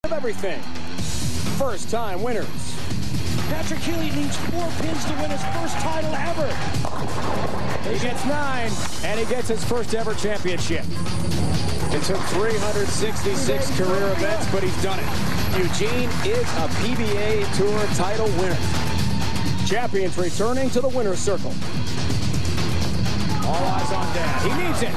of everything. First-time winners. Patrick Healy needs 4 pins to win his first title ever. He gets 9, and he gets his first ever championship. It took 366 career events, but he's done it. Eugene is a PBA Tour title winner. Champions returning to the winner's circle. All eyes on Dad. He needs it.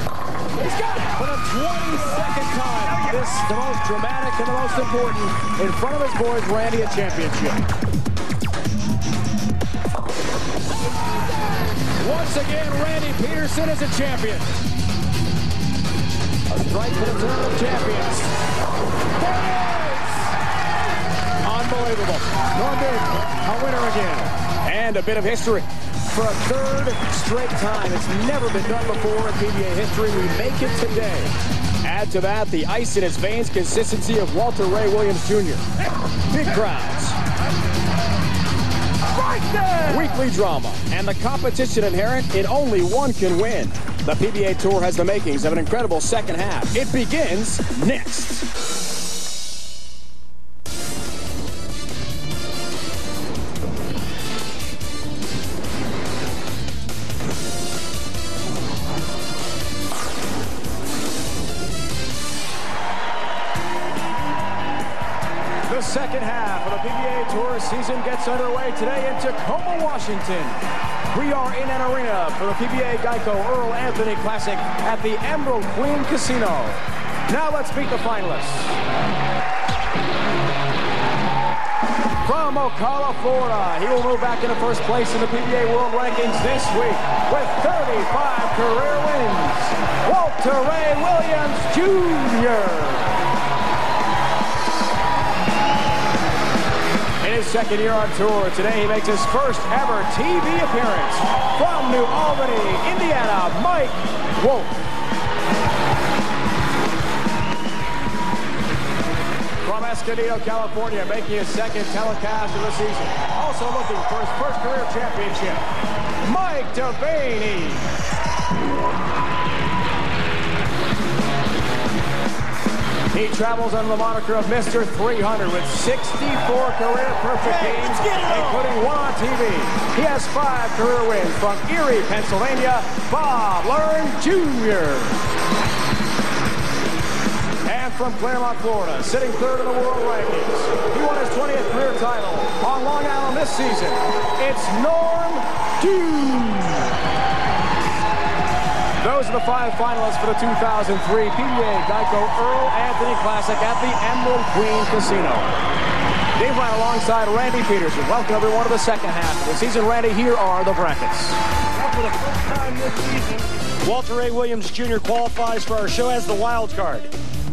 He's got it for the 22nd time. This the most dramatic and the most important. In front of his boys, Randy, a championship. Once again, Randy Peterson is a champion. A strike for the tournament of champions. There it is! Unbelievable. Norm Duke, a winner again. And a bit of history. For a third straight time. It's never been done before in PBA history. We make it today. Add to that the ice in his veins consistency of Walter Ray Williams Jr. Big crowds. Right there! Weekly drama and the competition inherent in only one can win. The PBA Tour has the makings of an incredible second half. It begins next. The second half of the PBA Tour season gets underway today in Tacoma, Washington. We are in an arena for the PBA Geico Earl Anthony Classic at the Emerald Queen Casino. Now let's meet the finalists. From Ocala, Florida, he will move back into first place in the PBA World Rankings this week with 35 career wins. Walter Ray Williams Jr. In his second year on tour, today he makes his first ever TV appearance. From New Albany, Indiana, Mike Wolfe. From Escondido, California, making his second telecast of the season. Also looking for his first career championship, Mike Devaney. He travels under the moniker of Mr. 300 with 64 career perfect games, including 1 on TV. He has 5 career wins from Erie, Pennsylvania, Bob Learn Jr. And from Claremont, Florida, sitting third in the world rankings. He won his 20th career title on Long Island this season. It's Norm Duke. Those are the 5 finalists for the 2003 PBA Geico Earl Anthony Classic at the Emerald Queen Casino. Dave Ryan alongside Randy Peterson. Welcome everyone to the second half of the season. Randy, here are the brackets. Now for the first time this season, Walter Ray Williams Jr. qualifies for our show as the wild card.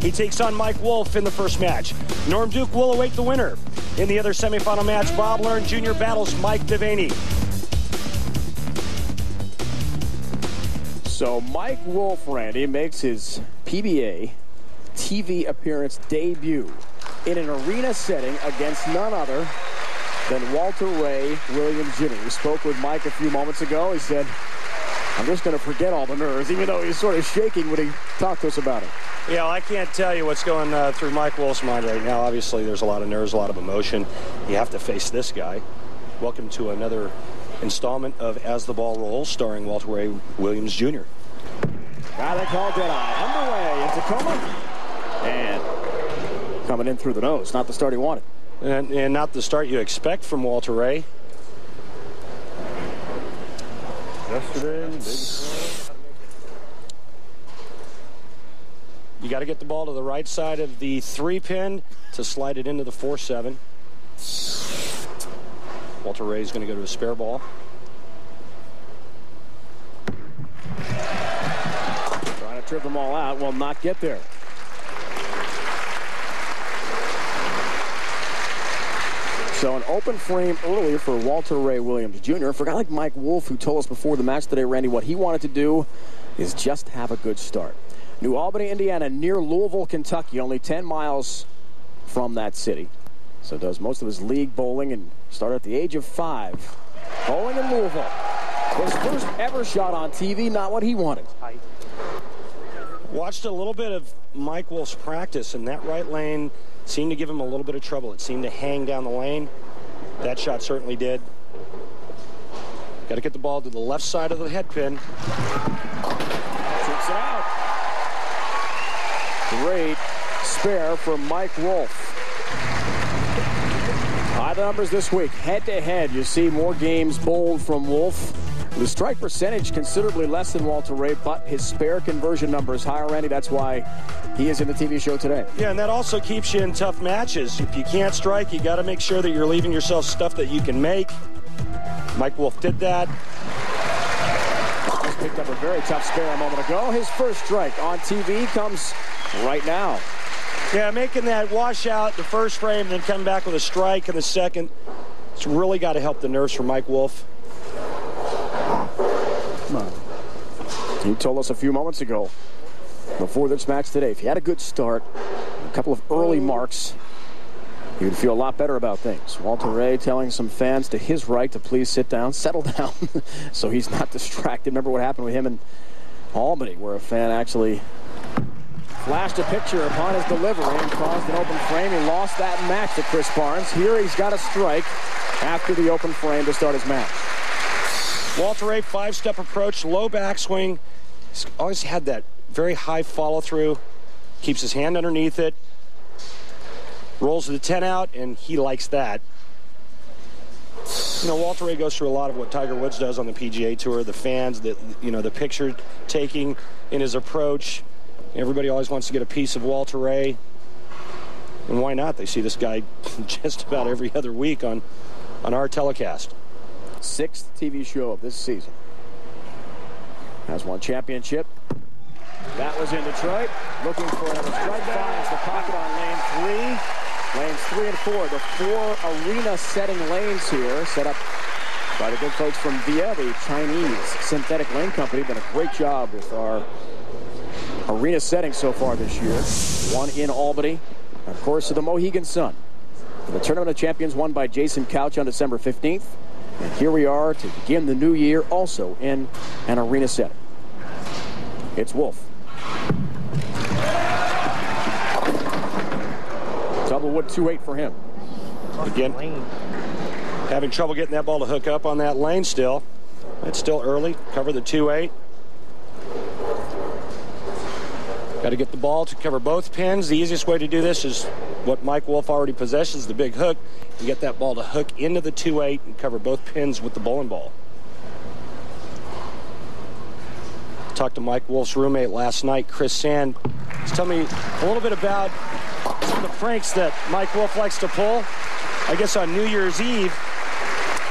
He takes on Mike Wolfe in the first match. Norm Duke will await the winner. In the other semifinal match, Bob Learn Jr. battles Mike Devaney. So Mike Wolfe, Randy, makes his PBA TV appearance debut in an arena setting against none other than Walter Ray Williams Jr. We spoke with Mike a few moments ago. He said, I'm just going to forget all the nerves, even though he's sort of shaking when he talked to us about it. Yeah, well, I can't tell you what's going through Mike Wolfe's mind right now. Obviously, there's a lot of nerves, a lot of emotion. You have to face this guy. Welcome to another installment of As the Ball Rolls, starring Walter Ray Williams Jr. Guy they call Deadeye. Underway in Tacoma. And coming in through the nose. Not the start he wanted. And not the start you expect from Walter Ray. yesterday, You got to get the ball to the right side of the 3-pin to slide it into the 4-7. Walter Ray's going to go to a spare ball. Trying to trip them all out, will not get there. So an open frame earlier for Walter Ray Williams Jr. For a guy like Mike Wolfe, who told us before the match today, Randy, what he wanted to do is just have a good start. New Albany, Indiana, near Louisville, Kentucky, only 10 miles from that city. So does most of his league bowling and started at the age of 5. Bowling in Louisville. His first ever shot on TV, not what he wanted. Watched a little bit of Mike Wolfe's practice, and that right lane seemed to give him a little bit of trouble. It seemed to hang down the lane. That shot certainly did. Got to get the ball to the left side of the head pin. Shoots it out. Great spare from Mike Wolfe. High numbers this week. Head-to-head, you see more games bowled from Wolfe. The strike percentage considerably less than Walter Ray, but his spare conversion number is higher, Randy. That's why he is in the TV show today. Yeah, and that also keeps you in tough matches. If you can't strike, you got to make sure that you're leaving yourself stuff that you can make. Mike Wolfe did that. Just picked up a very tough spare a moment ago. His first strike on TV comes right now. Yeah, making that washout the first frame, then coming back with a strike in the second. It's really got to help the nerves for Mike Wolfe. He told us a few moments ago, before this match today, if he had a good start, a couple of early marks, he would feel a lot better about things. Walter Ray telling some fans to his right to please sit down, settle down, so he's not distracted. Remember what happened with him in Albany, where a fan actually flashed a picture upon his delivery and caused an open frame. He lost that match to Chris Barnes. Here he's got a strike after the open frame to start his match. Walter Ray, five-step approach, low backswing. He's always had that very high follow-through. Keeps his hand underneath it. Rolls the 10 out, and he likes that. You know, Walter Ray goes through a lot of what Tiger Woods does on the PGA Tour. The fans, the picture taking in his approach. Everybody always wants to get a piece of Walter Ray. And why not? They see this guy just about every other week on our telecast. Sixth TV show of this season. Has won championship. That was in Detroit. Looking for another strike. Finds the pocket on lane 3. Lanes 3 and 4. The 4 arena setting lanes here, set up by the good folks from VIA, the Chinese synthetic lane company. Done a great job with our arena setting so far this year. One in Albany. Of course, the Mohegan Sun. The Tournament of Champions won by Jason Couch on December 15th. And here we are to begin the new year also in an arena setting. It's Wolfe. Double wood 2-8 for him. Again, having trouble getting that ball to hook up on that lane still. It's still early. Cover the 2-8. Got to get the ball to cover both pins. The easiest way to do this is what Mike Wolfe already possesses, the big hook. You get that ball to hook into the 2-8 and cover both pins with the bowling ball. Talked to Mike Wolfe's roommate last night, Chris Sand. He's telling me a little bit about some of the pranks that Mike Wolfe likes to pull. I guess on New Year's Eve,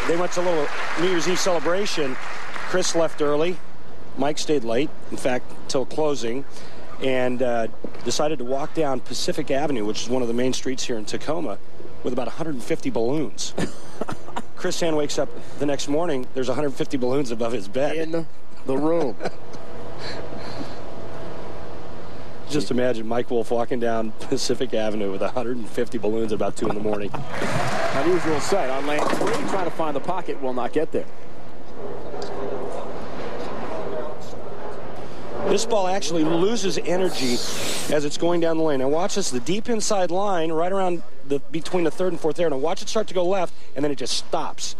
they went to a little New Year's Eve celebration. Chris left early. Mike stayed late, in fact, till closing, and decided to walk down Pacific Avenue, which is one of the main streets here in Tacoma, with about 150 balloons. Chris Sand wakes up the next morning, there's 150 balloons above his bed. In the room. Just imagine Mike Wolfe walking down Pacific Avenue with 150 balloons at about 2 in the morning. Unusual sight on lane 3, trying to find the pocket, will not get there. This ball actually loses energy as it's going down the lane. Now watch this, the deep inside line right around between the 3rd and 4th air. Now watch it start to go left, and then it just stops.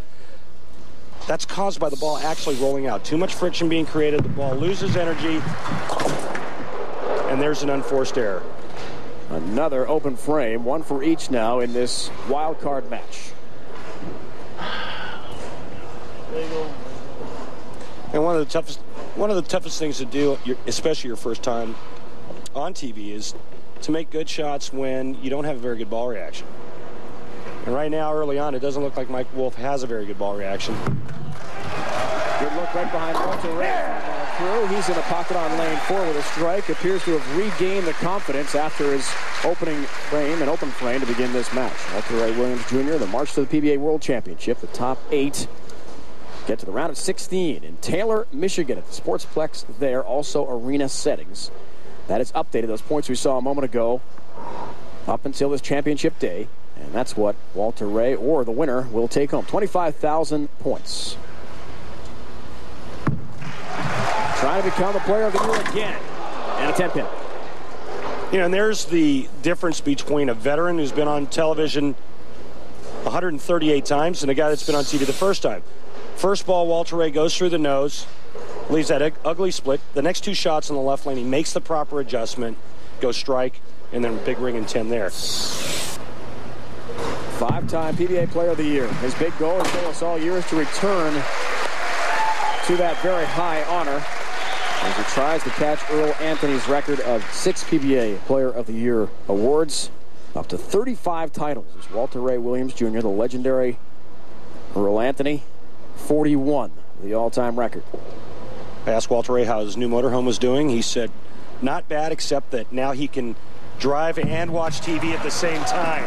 That's caused by the ball actually rolling out. Too much friction being created, the ball loses energy, and there's an unforced error. Another open frame, one for each now in this wild card match. And one of the toughest things to do, especially your first time on TV, is to make good shots when you don't have a very good ball reaction. And right now, early on, it doesn't look like Mike Wolfe has a very good ball reaction. Good look right behind Walter Ray. Through. He's in the pocket on lane 4 with a strike. Appears to have regained the confidence after his opening frame, an open frame, to begin this match. Walter Ray Williams Jr., the march to the PBA World Championship. The top 8 get to the round of 16 in Taylor, Michigan at the Sportsplex there. Also arena settings. That is updated. Those points we saw a moment ago up until this championship day. And that's what Walter Ray, or the winner, will take home. 25,000 points. Trying to become the player of the year again. And a 10-pin. You know, and there's the difference between a veteran who's been on television 138 times and a guy that's been on TV the first time. First ball, Walter Ray goes through the nose, leaves that ugly split. The next two shots on the left lane, he makes the proper adjustment, goes strike, and then big ring and 10 there. Five-time PBA Player of the Year. His big goal, as told us all year, is to return to that very high honor as he tries to catch Earl Anthony's record of 6 PBA Player of the Year awards, up to 35 titles. As Walter Ray Williams Jr., the legendary Earl Anthony, 41, the all-time record. I asked Walter Ray how his new motorhome was doing. He said, not bad, except that now he can drive and watch TV at the same time.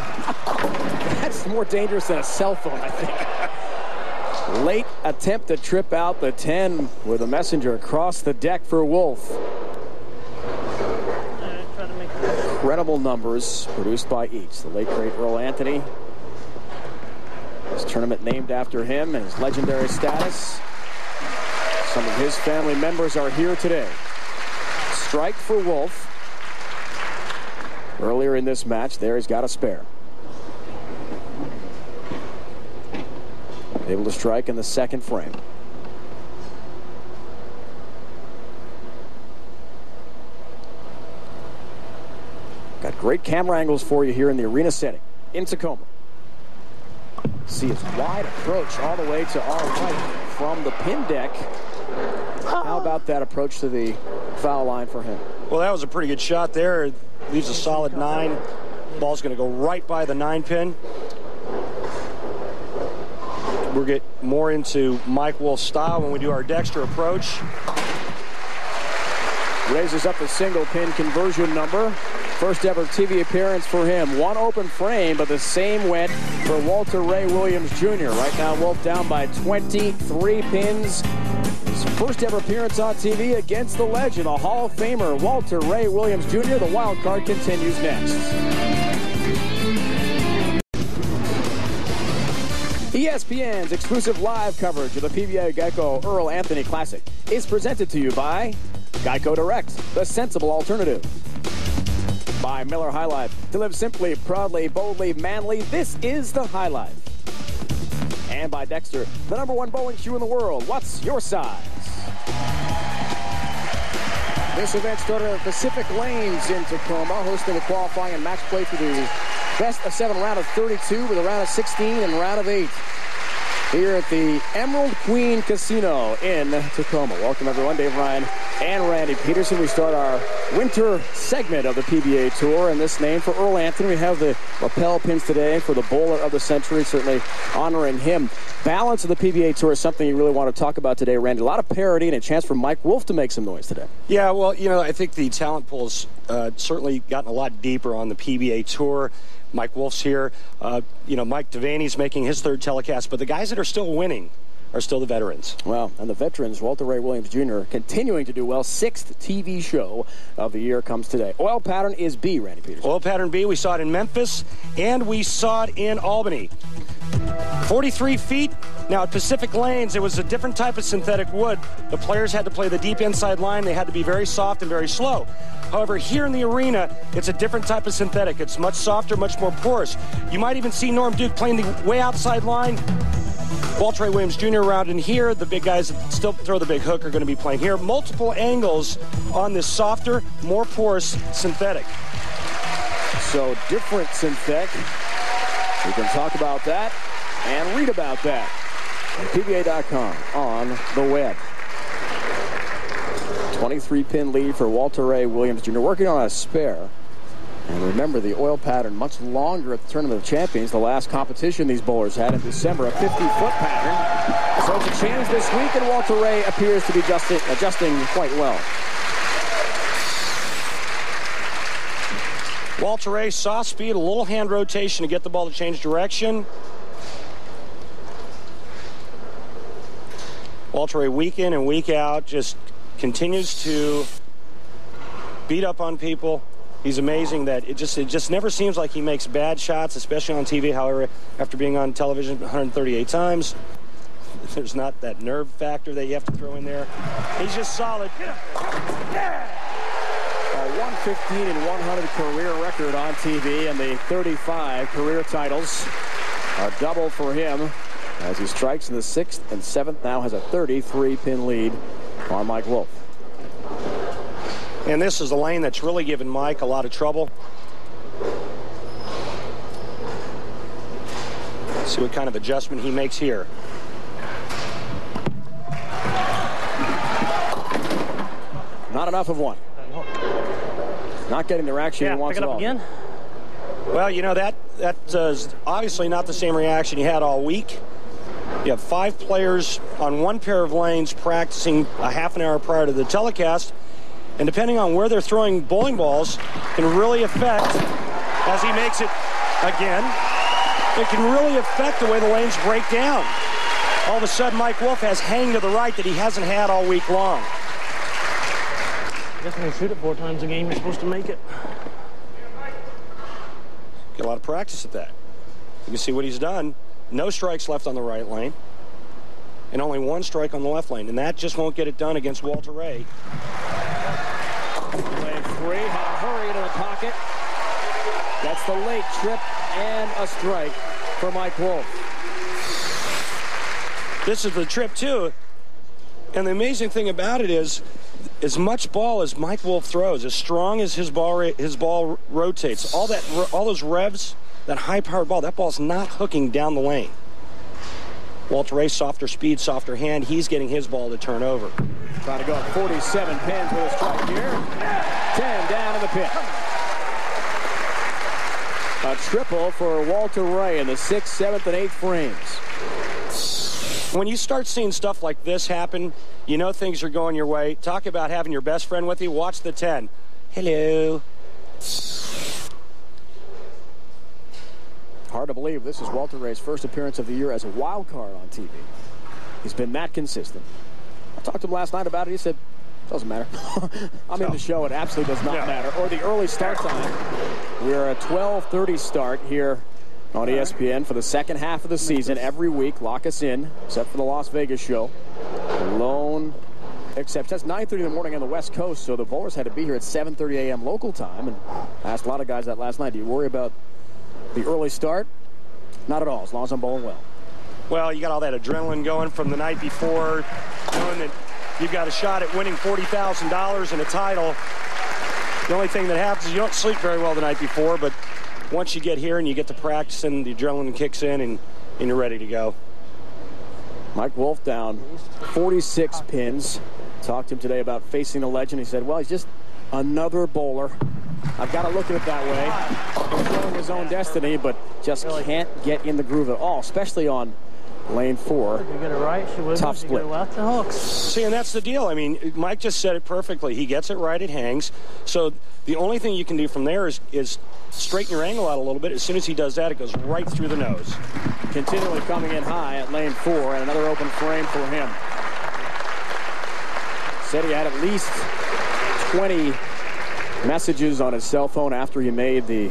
That's more dangerous than a cell phone, I think. Late attempt to trip out the 10 with a messenger across the deck for Wolfe. Incredible numbers produced by each. The late, great Earl Anthony. This tournament named after him and his legendary status. Some of his family members are here today. Strike for Wolfe. Earlier in this match, there he's got a spare. Able to strike in the second frame. Got great camera angles for you here in the arena setting in Tacoma. See his wide approach all the way to our right from the pin deck. How about that approach to the foul line for him? Well, that was a pretty good shot there. Leaves a solid 9. Ball's going to go right by the 9 pin. We'll get more into Mike Wolfe's style when we do our Dexter approach. Raises up the single pin conversion number. First ever TV appearance for him. One open frame, but the same went for Walter Ray Williams Jr. Right now, Wolfe down by 23 pins. His first ever appearance on TV against the legend, the Hall of Famer Walter Ray Williams Jr. The wild card continues next. ESPN's exclusive live coverage of the PBA Geico Earl Anthony Classic is presented to you by Geico Direct, the sensible alternative. By Miller High Life. To live simply, proudly, boldly, manly, this is the High Life. And by Dexter, the #1 bowling shoe in the world. What's your size? This event started at Pacific Lanes in Tacoma, hosting a qualifying and match play for the best of 7 round of 32 with a round of 16 and round of 8. Here at the Emerald Queen Casino in Tacoma. Welcome, everyone. Dave Ryan and Randy Peterson. We start our winter segment of the PBA Tour, and this name for Earl Anthony. We have the lapel pins today for the bowler of the century, certainly honoring him. Balance of the PBA Tour is something you really want to talk about today, Randy. A lot of parity and a chance for Mike Wolfe to make some noise today. Yeah, well, you know, I think the talent pool's certainly gotten a lot deeper on the PBA Tour. Mike Wolfe's here. You know, Mike Devaney's making his 3rd telecast, but the guys that are still winning are still the veterans. Well, and the veterans, Walter Ray Williams Jr., continuing to do well. 6th TV show of the year comes today. Oil Pattern is B, Randy Peterson. Oil Pattern B, we saw it in Memphis, and we saw it in Albany. 43 feet. Now, at Pacific Lanes, it was a different type of synthetic wood. The players had to play the deep inside line. They had to be very soft and very slow. However, here in the arena, it's a different type of synthetic. It's much softer, much more porous. You might even see Norm Duke playing the way outside line. Walter Ray Williams Jr. around in here. The big guys that still throw the big hook are going to be playing here. Multiple angles on this softer, more porous synthetic. So different synthetic. We can talk about that and read about that at PBA.com on the web. 23-pin lead for Walter Ray Williams Jr. working on a spare. And remember, the Oil Pattern much longer at the Tournament of Champions. The last competition these bowlers had in December, a 50-foot pattern. So it's a change this week, and Walter Ray appears to be adjusting quite well. Walter Ray, soft speed, a little hand rotation to get the ball to change direction. Walter Ray, week in and week out, just continues to beat up on people. He's amazing that it just never seems like he makes bad shots, especially on TV. However, after being on television 138 times, there's not that nerve factor that you have to throw in there. He's just solid. A 115 and 100 career record on TV, and the 35 career titles are double for him as he strikes in the 6th and 7th. Now has a 33-pin lead on Mike Wolfe. And this is a lane that's really given Mike a lot of trouble. Let's see what kind of adjustment he makes here. Not enough of one. Not getting the reaction he wants pick it at up all. again. Well, you know, that's obviously not the same reaction you had all week. You have 5 players on one pair of lanes practicing a half an hour prior to the telecast, and depending on where they're throwing bowling balls can really affect, as he makes it again, it can really affect the way the lanes break down. All of a sudden, Mike Wolfe has hang to the right that he hasn't had all week long. I guess when you shoot it 4 times a game, you're supposed to make it. Get a lot of practice at that. You can see what he's done. No strikes left on the right lane, and only 1 strike on the left lane, and that just won't get it done against Walter Ray. Lane 3, had a hurry into the pocket. That's the late trip and a strike for Mike Wolfe. This is the trip, too. And the amazing thing about it is, as much ball as Mike Wolfe throws, as strong as his ball rotates, all those revs, that high-powered ball, that ball's not hooking down the lane. Walter Ray, softer speed, softer hand. He's getting his ball to turn over. Trying to go up 47 pins with a strike here. 10 down in the pin. A triple for Walter Ray in the 6th, 7th, and 8th frames. When you start seeing stuff like this happen, you know things are going your way. Talk about having your best friend with you. Watch the 10. Hello. Hard to believe this is Walter Ray's first appearance of the year as a wild card on TV. He's been that consistent. I talked to him last night about it. He said, doesn't matter. I'm in the show. It absolutely does not matter. Or the early start time. We're a 12:30 start here on ESPN for the second half of the season. Every week, lock us in, except for the Las Vegas show. Lone except that's 9:30 in the morning on the West Coast, so the bowlers had to be here at 7:30 a.m. local time. And I asked a lot of guys that last night, do you worry about the early start? Not at all, as long as I'm bowling well. Well, you got all that adrenaline going from the night before, knowing that you've got a shot at winning $40,000 and a title. The only thing that happens is you don't sleep very well the night before, but once you get here and you get to practice and the adrenaline kicks in and you're ready to go. Mike Wolfe down 46 pins. Talked to him today about facing the legend. He said, well, he's just another bowler. I've got to look at it that way. Controlling his own destiny, but just can't get in the groove at all, especially on lane 4. You get it right, she wins. Tough split. You get it left, the hooks. See, and that's the deal. I mean, Mike just said it perfectly. He gets it right, it hangs. So the only thing you can do from there is straighten your angle out a little bit. As soon as he does that, it goes right through the nose. Continually coming in high at lane 4, and another open frame for him. Said he had at least 20 messages on his cell phone after he made the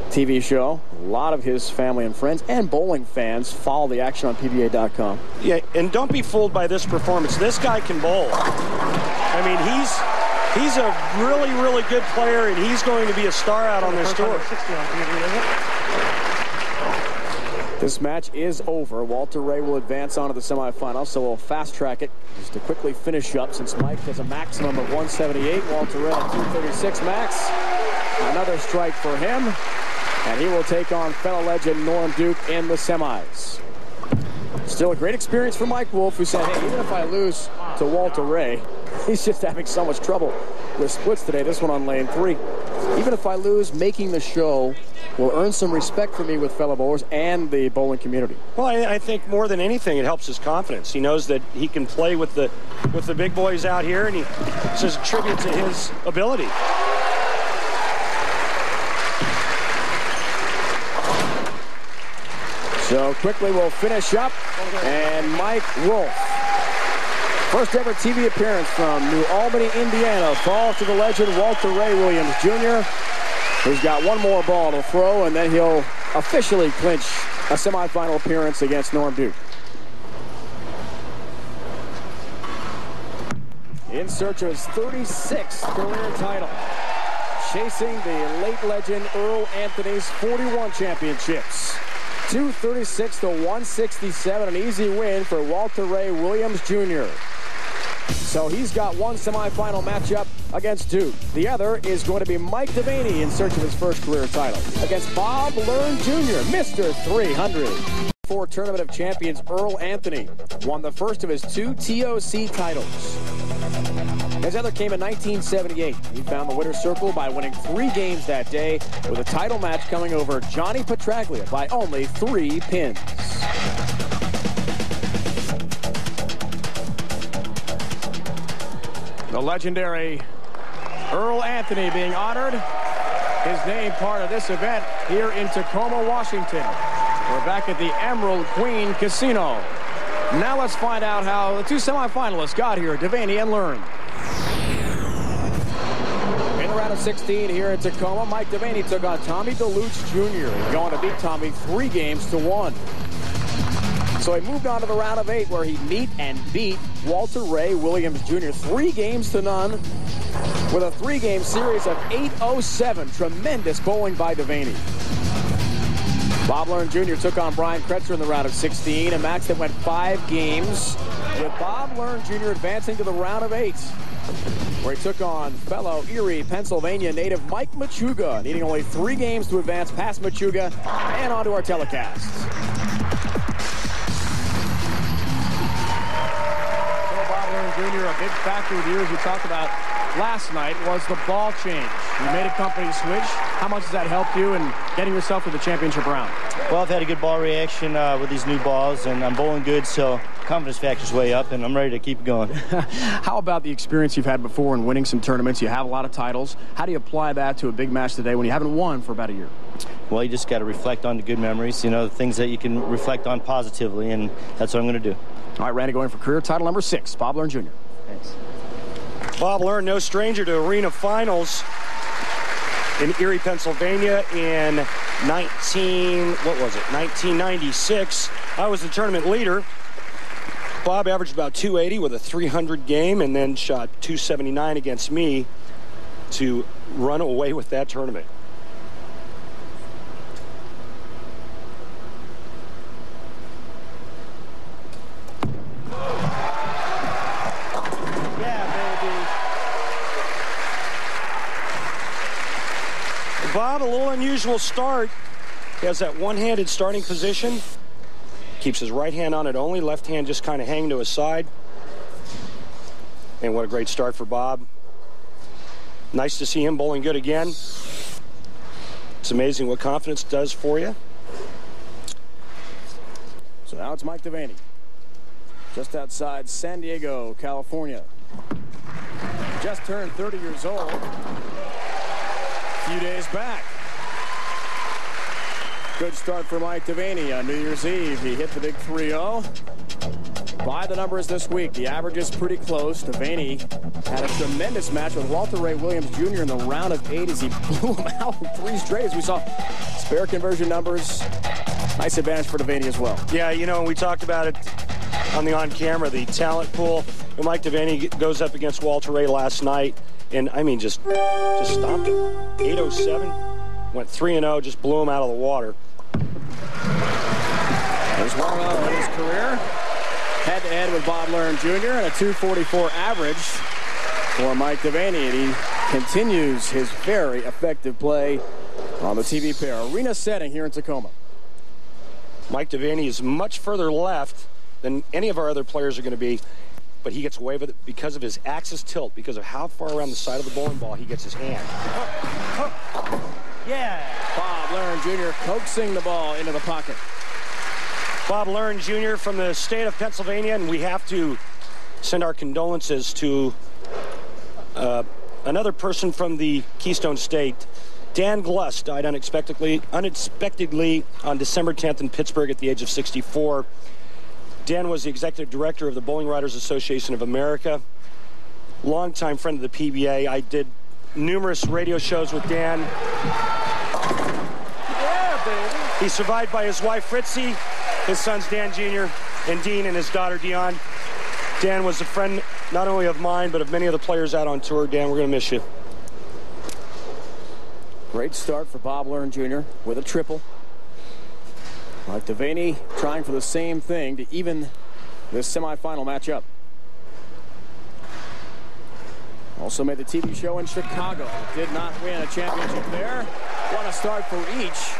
TV show. A lot of his family and friends and bowling fans follow the action on PBA.com. Yeah, and don't be fooled by this performance. This guy can bowl. I mean, he's a really, really good player, and he's going to be a star out on this tour. This match is over. Walter Ray will advance on to the semifinals, so we'll fast track it just to quickly finish up since Mike has a maximum of 178. Walter Ray at 236 max. Another strike for him, and he will take on fellow legend Norm Duke in the semis. Still a great experience for Mike Wolfe, who said, hey, even if I lose to Walter Ray, he's just having so much trouble with splits today. This one on lane 3. Even if I lose, making the show will earn some respect for me with fellow bowlers and the bowling community. Well, I think more than anything, it helps his confidence. He knows that he can play with the big boys out here, and it's just a tribute to his ability. So quickly we'll finish up, and Mike Wolfe, first ever TV appearance from New Albany, Indiana, falls to the legend Walter Ray Williams Jr., who's got one more ball to throw, and then he'll officially clinch a semifinal appearance against Norm Duke. In search of his 36th career title. chasing the late legend Earl Anthony's 41 championships. 236 to 167, an easy win for Walter Ray Williams Jr. So he's got one semifinal matchup against Duke. The other is going to be Mike Devaney in search of his first career title against Bob Learn Jr., Mr. 300. Tournament of Champions Earl Anthony won the first of his 2 TOC titles. His other came in 1978. He found the winner's circle by winning 3 games that day, with a title match coming over Johnny Petraglia by only 3 pins. The legendary Earl Anthony being honored. His name part of this event here in Tacoma, Washington. We're back at the Emerald Queen Casino. Now let's find out how the 2 semifinalists got here, Devaney and Learn. In the round of 16 here in Tacoma, Mike Devaney took on Tommy DeLuce Jr., going to beat Tommy 3 games to 1. So he moved on to the round of 8, where he meet and beat Walter Ray Williams Jr. 3 games to none, with a 3-game series of 8-0-7. Tremendous bowling by Devaney. Bob Learn Jr. took on Brian Kretzer in the round of 16, a match that went 5 games, with Bob Learn Jr. advancing to the round of 8, where he took on fellow Erie, Pennsylvania native Mike Machuga, needing only 3 games to advance past Machuga and onto our telecast. So Bob Learn Jr., a big factor with you, as we talked about last night, was the ball change. You made a company switch. How much has that helped you in getting yourself to the championship round? Well, I've had a good ball reaction with these new balls, and I'm bowling good, so confidence factor's way up, and I'm ready to keep going. How about the experience you've had before in winning some tournaments? You have a lot of titles. How do you apply that to a big match today when you haven't won for about a year? Well, you just got to reflect on the good memories, you know, the things that you can reflect on positively, and that's what I'm going to do. All right, Randy, going for career title number 6, Bob Learn Jr. Thanks. Bob Learn, no stranger to arena finals in Erie, Pennsylvania in 1996. I was the tournament leader. Bob averaged about 280 with a 300 game, and then shot 279 against me to run away with that tournament. Bob, a little unusual start. He has that one-handed starting position. Keeps his right hand on it only, left hand just kind of hanging to his side. And what a great start for Bob. Nice to see him bowling good again. It's amazing what confidence does for you. So now it's Mike Devaney, just outside San Diego, California. Just turned 30 years old. Few days back. Good start for Mike Devaney on New Year's Eve. He hit the big 3-0. By the numbers this week, the average is pretty close. Devaney had a tremendous match with Walter Ray Williams Jr. in the round of 8 as he blew him out in 3 straight. As we saw spare conversion numbers. Nice advantage for Devaney as well. Yeah, you know, we talked about it on the on-camera, the talent pool. When Mike Devaney goes up against Walter Ray last night, and I mean, just stomped him. 8-0-7, went 3-0, just blew him out of the water. There's 1-0 in his career. Head-to-head with Bob Learn Jr. and a 244 average for Mike Devaney. And he continues his very effective play on the TV pair. Arena setting here in Tacoma. Mike Devaney is much further left than any of our other players are going to be. But he gets away with it because of his axis tilt, because of how far around the side of the bowling ball he gets his hand. Yeah. Bob Learn Jr. coaxing the ball into the pocket. Bob Learn Jr. from the state of Pennsylvania, and we have to send our condolences to another person from the Keystone State. Dan Gluss died unexpectedly on December 10th in Pittsburgh at the age of 64. Dan was the executive director of the Bowling Writers Association of America, longtime friend of the PBA. I did numerous radio shows with Dan. Yeah, baby. He's survived by his wife, Fritzy, his sons, Dan Jr. and Dean, and his daughter, Dion. Dan was a friend not only of mine, but of many other players out on tour. Dan, we're going to miss you. Great start for Bob Learn Jr. with a triple. Mike Devaney trying for the same thing to even this semifinal matchup. Also made the TV show in Chicago. Did not win a championship there. What a start for each.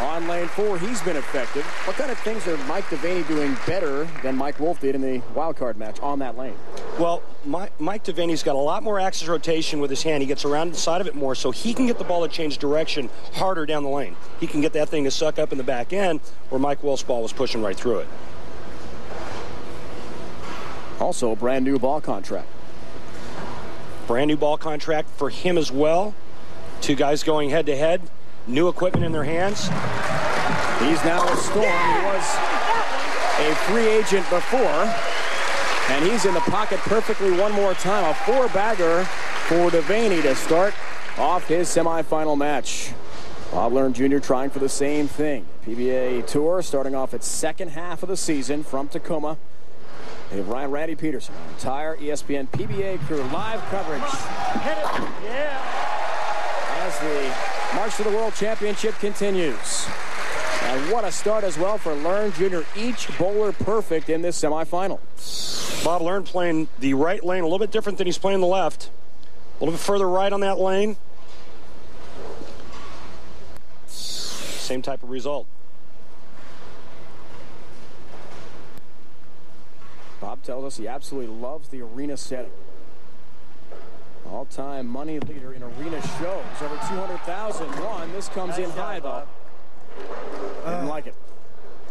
On lane 4, he's been effective. What kind of things are Mike Devaney doing better than Mike Wolfe did in the wild card match on that lane? Well, Mike Devaney's got a lot more axis rotation with his hand. He gets around the side of it more, so he can get the ball to change direction harder down the lane. He can get that thing to suck up in the back end where Mike Wolfe's ball was pushing right through it. Also a brand new ball contract. Brand new ball contract for him as well. Two guys going head to head. New equipment in their hands. He's now a Storm. He was a free agent before. And he's in the pocket perfectly one more time. A 4-bagger for Devaney to start off his semifinal match. Bob Learn Jr. trying for the same thing. PBA Tour starting off its second half of the season from Tacoma. They have Randy Peterson, entire ESPN PBA crew, live coverage. Hit it. Yeah. As the March to the World Championship continues. And what a start as well for Learn Jr. Each bowler perfect in this semifinal. Bob Learn playing the right lane a little bit different than he's playing the left. A little bit further right on that lane. Same type of result. Bob tells us he absolutely loves the arena setting. All-time money leader in arena shows. Over 200,000 won. This comes in high, though. Didn't like it.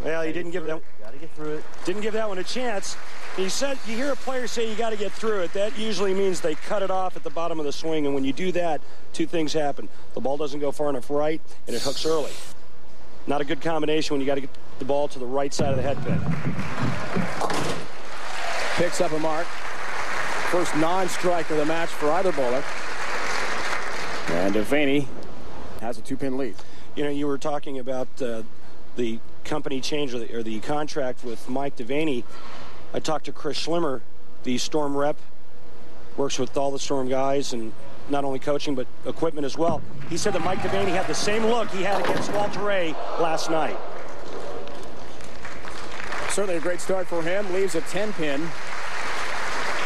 Well, he didn't give that. Got to get through it. Didn't give that one a chance. He said, you hear a player say you got to get through it. That usually means they cut it off at the bottom of the swing. And when you do that, two things happen. The ball doesn't go far enough right, and it hooks early. Not a good combination when you got to get the ball to the right side of the head pin. Picks up a mark. First non-strike of the match for either bowler. And Devaney has a 2-pin lead. You know, you were talking about the company change or the contract with Mike Devaney. I talked to Chris Schlimmer, the Storm rep, works with all the Storm guys and not only coaching but equipment as well. He said that Mike Devaney had the same look he had against Walter Ray last night. Certainly a great start for him. Leaves a 10-pin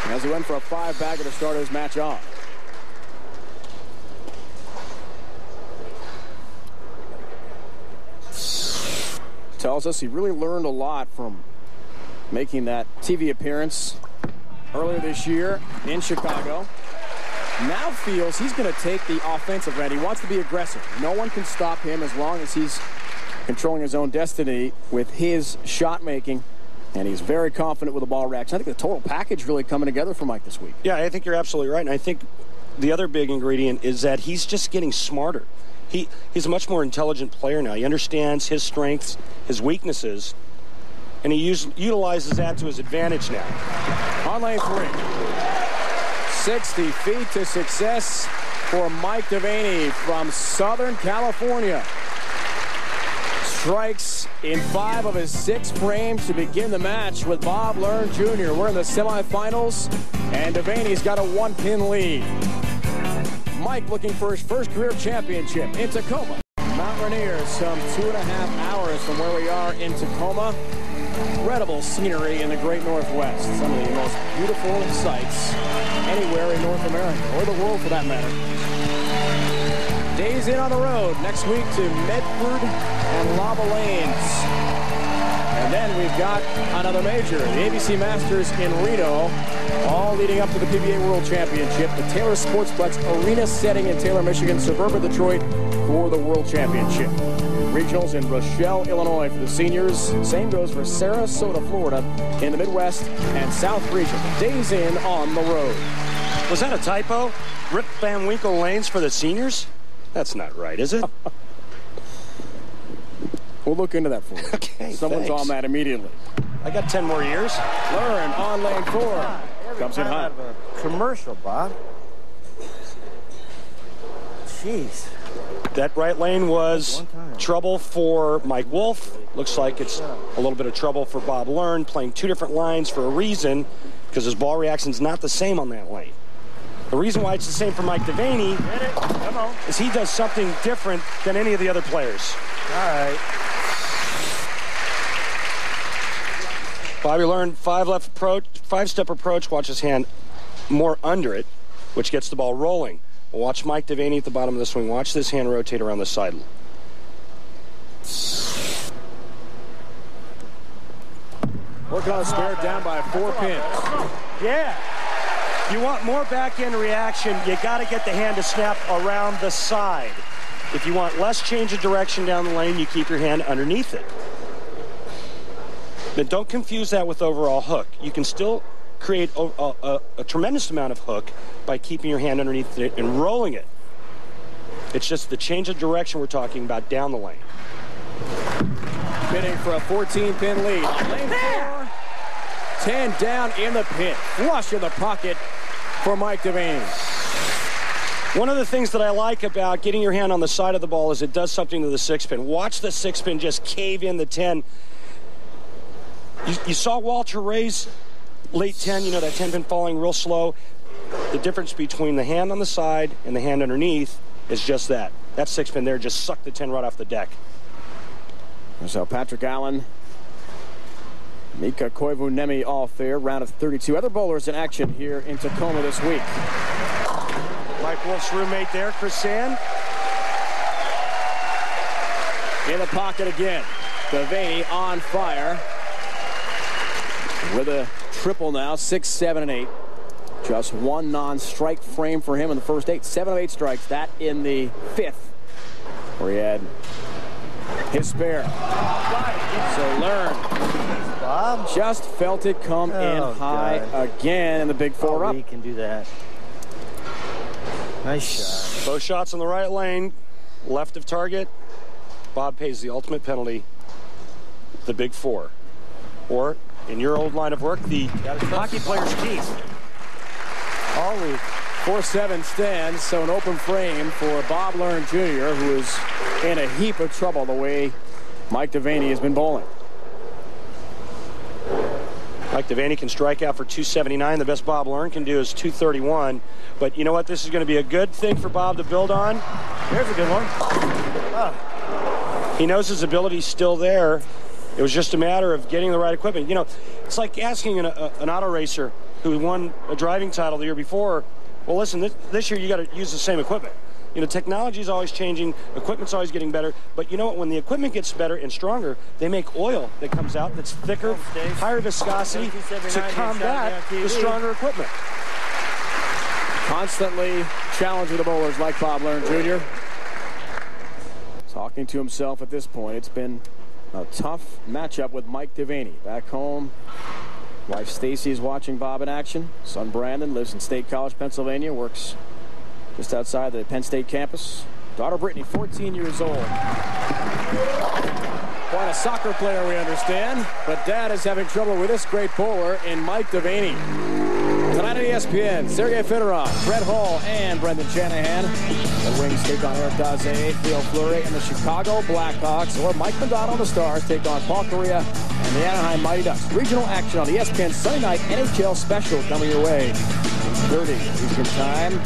as he went for a 5-bagger to start his match off. Tells us he really learned a lot from making that TV appearance earlier this year in Chicago. Now feels he's going to take the offensive end. He wants to be aggressive. No one can stop him as long as he's controlling his own destiny with his shot making. And he's very confident with the ball reaction. I think the total package really coming together for Mike this week. Yeah, I think you're absolutely right. And I think the other big ingredient is that he's just getting smarter. He's a much more intelligent player now. He understands his strengths, his weaknesses, and he utilizes that to his advantage now. On lane 3. 60 feet to success for Mike Devaney from Southern California. Strikes in 5 of his 6 frames to begin the match with Bob Learn Jr. We're in the semifinals, and Devaney's got a 1-pin lead. Mike looking for his first career championship in Tacoma. Mount Rainier, some 2.5 hours from where we are in Tacoma. Incredible scenery in the great Northwest. Some of the most beautiful sights anywhere in North America, or the world for that matter. Days in on the road next week to Medford and Lava Lanes. And then we've got another major, the ABC Masters in Reno, all leading up to the PBA World Championship. The Taylor Sportsplex Arena setting in Taylor, Michigan, suburban Detroit for the World Championship. Regionals in Rochelle, Illinois for the seniors. Same goes for Sarasota, Florida in the Midwest and South region. Days in on the road. Was that a typo? Rip Van Winkle lanes for the seniors? That's not right, is it? We'll look into that for you. Okay, Someone's thanks. on that immediately. I got 10 more years. Learn on lane 4. Comes in hot. Commercial, Bob. Jeez. That right lane was trouble for Mike Wolfe. Looks like it's a little bit of trouble for Bob Learn, playing 2 different lines for a reason, because his ball reaction's not the same on that lane. The reason why it's the same for Mike Devaney is he does something different than any of the other players. All right. Bobby learned five-step approach, watch his hand more under it, which gets the ball rolling. Watch Mike Devaney at the bottom of the swing. Watch this hand rotate around the side. Working on a spare down by 4 pins. Yeah. You want more back-end reaction, you got to get the hand to snap around the side. If you want less change of direction down the lane, you keep your hand underneath it. But don't confuse that with overall hook. You can still create a tremendous amount of hook by keeping your hand underneath it and rolling it. It's just the change of direction we're talking about down the lane. Bidding for a 14-pin lead. Lane 4, 10 down in the pin. Flush in the pocket for Mike Devaney. One of the things that I like about getting your hand on the side of the ball is it does something to the 6-pin. Watch the 6-pin just cave in the 10. You saw Walter Ray's late 10, that 10-pin falling real slow. The difference between the hand on the side and the hand underneath is just that. That 6-pin there just sucked the 10 right off the deck. So Patrick Allen, Mika Koivuniemi all fair, round of 32. Other bowlers in action here in Tacoma this week. Mike Wolfe's roommate there, Chris Sand. In the pocket again. Devaney on fire. With a triple now, 6, 7, and 8. Just one non-strike frame for him in the first 8. 7 of 8 strikes. That in the 5th, where he had his spare. So Learn just felt it come in high again in the big 4-up. He can do that. Nice shot. Both shots on the right lane, left of target. Bob pays the ultimate penalty, the big 4. Or, in your old line of work, the hockey player's teeth. All week. 4-7 stands, so an open frame for Bob Learn Jr., who is in a heap of trouble the way Mike Devaney has been bowling. Mike Devaney can strike out for 279. The best Bob Learn can do is 231. But you know what? This is going to be a good thing for Bob to build on. There's a good one. He knows his ability's still there. It was just a matter of getting the right equipment. It's like asking an auto racer who won a driving title the year before, well, listen, this year you got to use the same equipment. Technology is always changing, equipment's always getting better, but you know what? When the equipment gets better and stronger, they make oil that comes out that's thicker, higher viscosity to combat the stronger equipment. Constantly challenging the bowlers like Bob Learn Jr. Talking to himself at this point. It's been a tough matchup with Mike Devaney. Back home, wife Stacy is watching Bob in action. Son Brandon lives in State College, Pennsylvania, works just outside the Penn State campus. Daughter Brittany, 14 years old. Quite a soccer player, we understand. But dad is having trouble with this great bowler in Mike Devaney. Tonight on ESPN, Sergei Fedorov, Brett Hall, and Brendan Shanahan. The Wings take on Eric Daze, Theo Fleury, and the Chicago Blackhawks. Or Mike Madonna and the Stars take on Paul Correa and the Anaheim Mighty Ducks. Regional action on the ESPN Sunday Night NHL Special coming your way. 30 Eastern Time.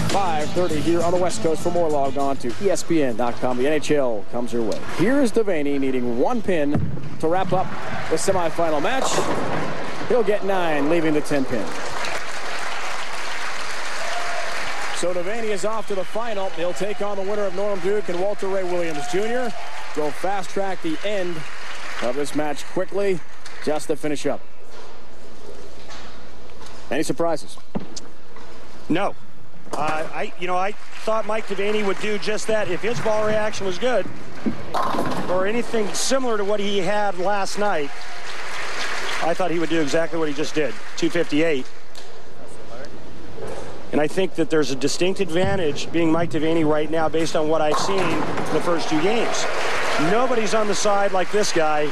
5:30 here on the West Coast. For more, log on to ESPN.com. The NHL comes your way. Here's Devaney needing 1 pin to wrap up the semifinal match. He'll get 9, leaving the 10 pin. So Devaney is off to the final. He'll take on the winner of Norm Duke and Walter Ray Williams Jr. Go fast track the end of this match quickly just to finish up. Any surprises? No. I thought Mike Devaney would do just that. If his ball reaction was good, or anything similar to what he had last night, I thought he would do exactly what he just did, 258. And I think that there's a distinct advantage being Mike Devaney right now based on what I've seen in the first 2 games. Nobody's on the side like this guy.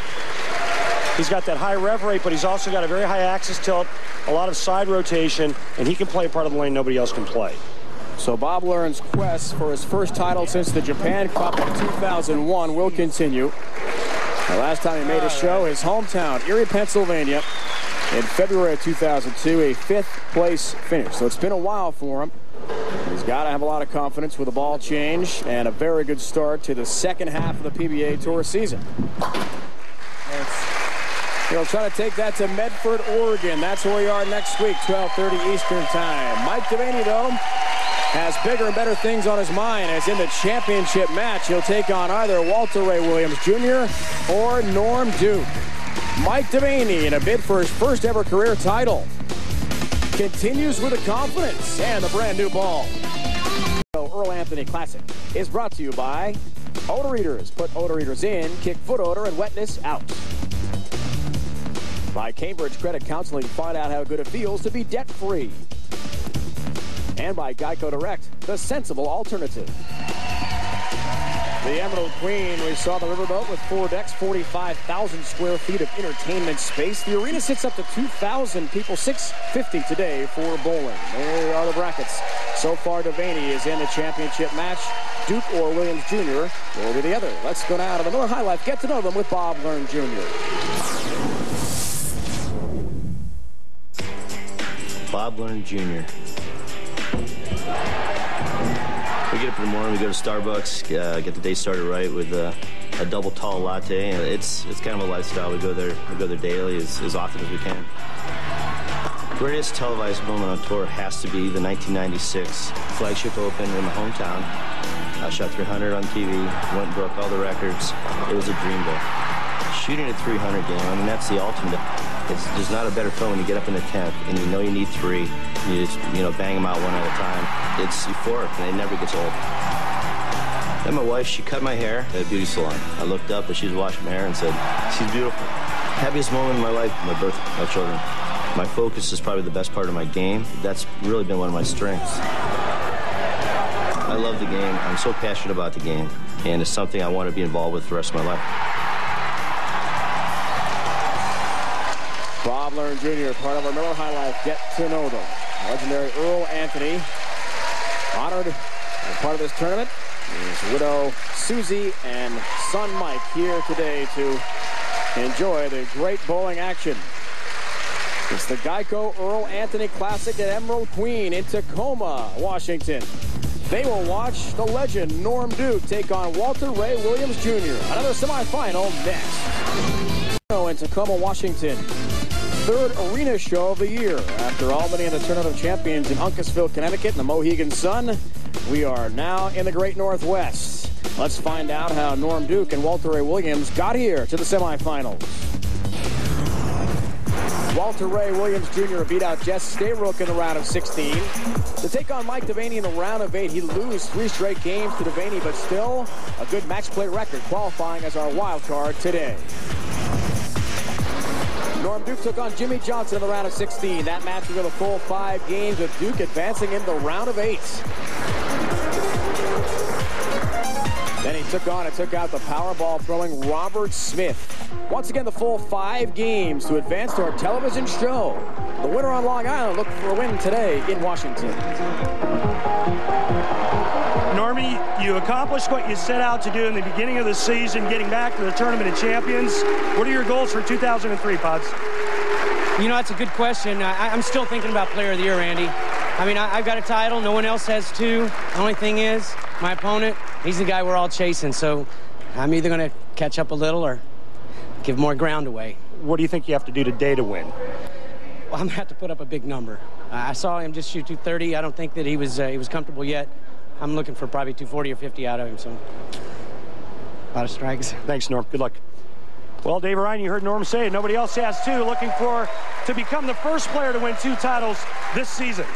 He's got that high rev rate, but he's also got a very high axis tilt, a lot of side rotation, and he can play a part of the lane nobody else can play. So Bob Learn's quest for his first title since the Japan Cup in 2001 will continue. The last time he made a show, his hometown, Erie, Pennsylvania. in February of 2002, a 5th place finish. So it's been a while for him. He's got to have a lot of confidence with a ball change and a very good start to the second half of the PBA Tour season. He'll try to take that to Medford, Oregon. That's where we are next week, 12:30 Eastern Time. Mike Devaney, though, has bigger and better things on his mind, as in the championship match, he'll take on either Walter Ray Williams Jr. or Norm Duke. Mike Devaney in a bid for his first ever career title continues with the confidence and the brand new ball. Earl Anthony Classic is brought to you by Odor Eaters. Put odor eaters in, kick foot odor and wetness out. By Cambridge Credit Counseling, find out how good it feels to be debt-free. And by Geico Direct, the sensible alternative. The Emerald Queen, we saw the riverboat with 4 decks, 45,000 square feet of entertainment space. The arena sits up to 2,000 people, 650 today for bowling. There are the brackets. So far, Devaney is in the championship match. Duke or Williams Jr. will be the other. Let's go now to the Miller High Life. Get to know them with Bob Learn Jr. Bob Learn Jr. We get up in the morning, we go to Starbucks, get the day started right with a double tall latte. And it's kind of a lifestyle. We go there daily as often as we can. The greatest televised moment on tour has to be the 1996 flagship open in my hometown. I shot 300 on TV, went and broke all the records. It was a dream day. Shooting a 300 game, I mean, that's the ultimate. There's not a better feeling when you get up in the 10th and you know you need 3. You just, bang them out one at a time. It's euphoric and it never gets old. Then my wife, she cut my hair at a beauty salon. I looked up as she was washing my hair and said, "She's beautiful." Happiest moment in my life, my birth of my children. My focus is probably the best part of my game. That's really been one of my strengths. I love the game. I'm so passionate about the game, and it's something I want to be involved with the rest of my life. Bob Learn Jr., part of our Miller High Life. Get to know them. Legendary Earl Anthony, honored as part of this tournament. His widow Susie and son Mike here today to enjoy the great bowling action. It's the Geico Earl Anthony Classic at Emerald Queen in Tacoma, Washington. They will watch the legend Norm Duke take on Walter Ray Williams Jr. Another semifinal next. In Tacoma, Washington. 3rd arena show of the year. After Albany and the Tournament of Champions in Uncasville, Connecticut, and the Mohegan Sun, we are now in the Great Northwest. Let's find out how Norm Duke and Walter Ray Williams got here to the semifinals. Walter Ray Williams Jr. beat out Jess Stayrook in the round of 16. To take on Mike Devaney in the round of 8, he lose 3 straight games to Devaney, but still a good match play record, qualifying as our wild card today. Norm Duke took on Jimmy Johnson in the round of 16. That match will go the full 5 games, with Duke advancing in the round of 8. Then he took on and took out the Powerball throwing Robert Smith. Once again, the full 5 games to advance to our television show. The winner on Long Island looked for a win today in Washington. Normie, you accomplished what you set out to do in the beginning of the season, getting back to the Tournament of Champions. What are your goals for 2003, Pods? That's a good question. I'm still thinking about Player of the Year, Randy. I mean, I've got a title. No one else has 2. The only thing is, my opponent, he's the guy we're all chasing. So I'm either going to catch up a little or give more ground away. What do you think you have to do today to win? Well, I'm going to have to put up a big number. I saw him just shoot 230. I don't think that he was comfortable yet. I'm looking for probably 240 or 50 out of him, so a lot of strikes. Thanks, Norm. Good luck. Well, Dave Ryan, you heard Norm say it. Nobody else has 2. Looking to become the first player to win 2 titles this season.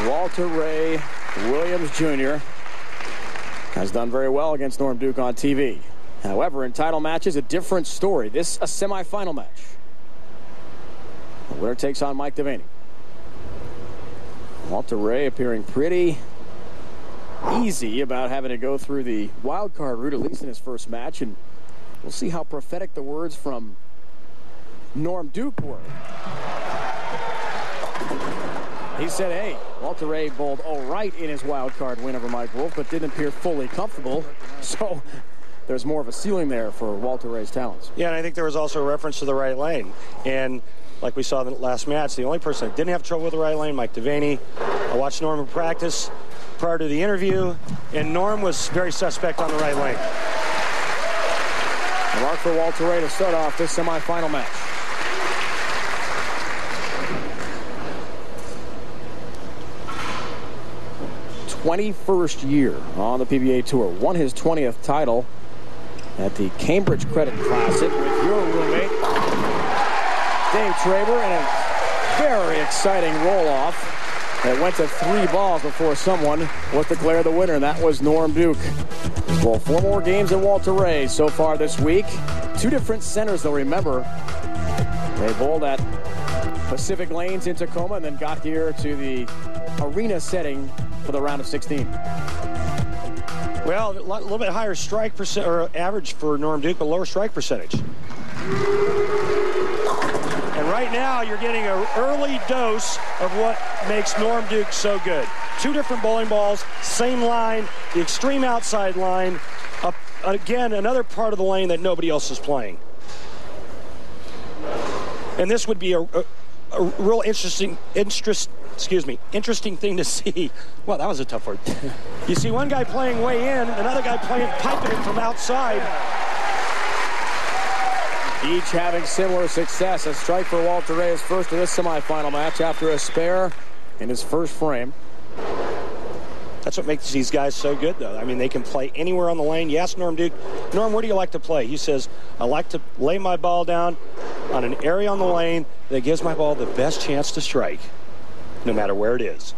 Walter Ray Williams Jr. has done very well against Norm Duke on TV. However, in title matches, a different story. This a semifinal match. The winner takes on Mike Devaney. Walter Ray appearing pretty easy about having to go through the wild card route, at least in his first match, and we'll see how prophetic the words from Norm Duke were. He said, hey, Walter Ray bowled all right in his wild card win over Mike Wolfe, but didn't appear fully comfortable. So there's more of a ceiling there for Walter Ray's talents. Yeah, and I think there was also a reference to the right lane. And like we saw in the last match, the only person that didn't have trouble with the right lane, Mike Devaney. I watched Norm in practice prior to the interview, and Norm was very suspect on the right lane. A mark for Walter Ray to start off this semifinal match. '21st year on the PBA Tour. Won his 20th title at the Cambridge Credit Classic with your roommate, Dave Traber, and a very exciting roll-off that went to 3 balls before someone was declared the winner, and that was Norm Duke. Well, 4 more games than Walter Ray so far this week. 2 different centers, though. Remember, they bowled at Pacific Lanes in Tacoma and then got here to the arena setting for the round of 16. Well, a little bit higher strike percent or average for Norm Duke, but lower strike percentage. And right now, you're getting an early dose of what makes Norm Duke so good. 2 different bowling balls, same line, the extreme outside line. Again, another part of the lane that nobody else is playing. And this would be a real interesting thing to see. Well, that was a tough word. You see one guy playing way in, another guy piping it from outside. Each having similar success. A strike for Walter Ray is first in this semifinal match after a spare in his first frame. That's what makes these guys so good, though. I mean, they can play anywhere on the lane. You ask Norm Duke, Norm, where do you like to play? He says, I like to lay my ball down on an area on the lane that gives my ball the best chance to strike, no matter where it is.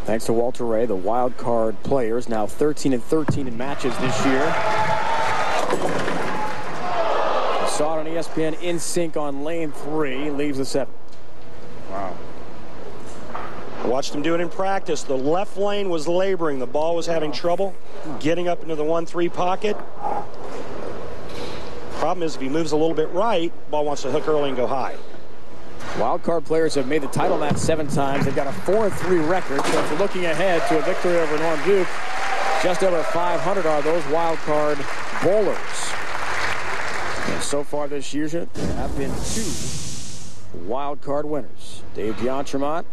Thanks to Walter Ray, the wild card players now 13-13 in matches this year. We saw it on ESPN in sync on lane 3, leaves the 7. Wow. I watched him do it in practice. The left lane was laboring. The ball was having trouble getting up into the 1-3 pocket. Problem is, if he moves a little bit right, ball wants to hook early and go high. Wild card players have made the title match 7 times. They've got a 4-3 record. So if you're looking ahead to a victory over Norm Duke, just over 500 are those wild card bowlers. And so far this year, there have been 2 wild card winners. Dave D'Entremont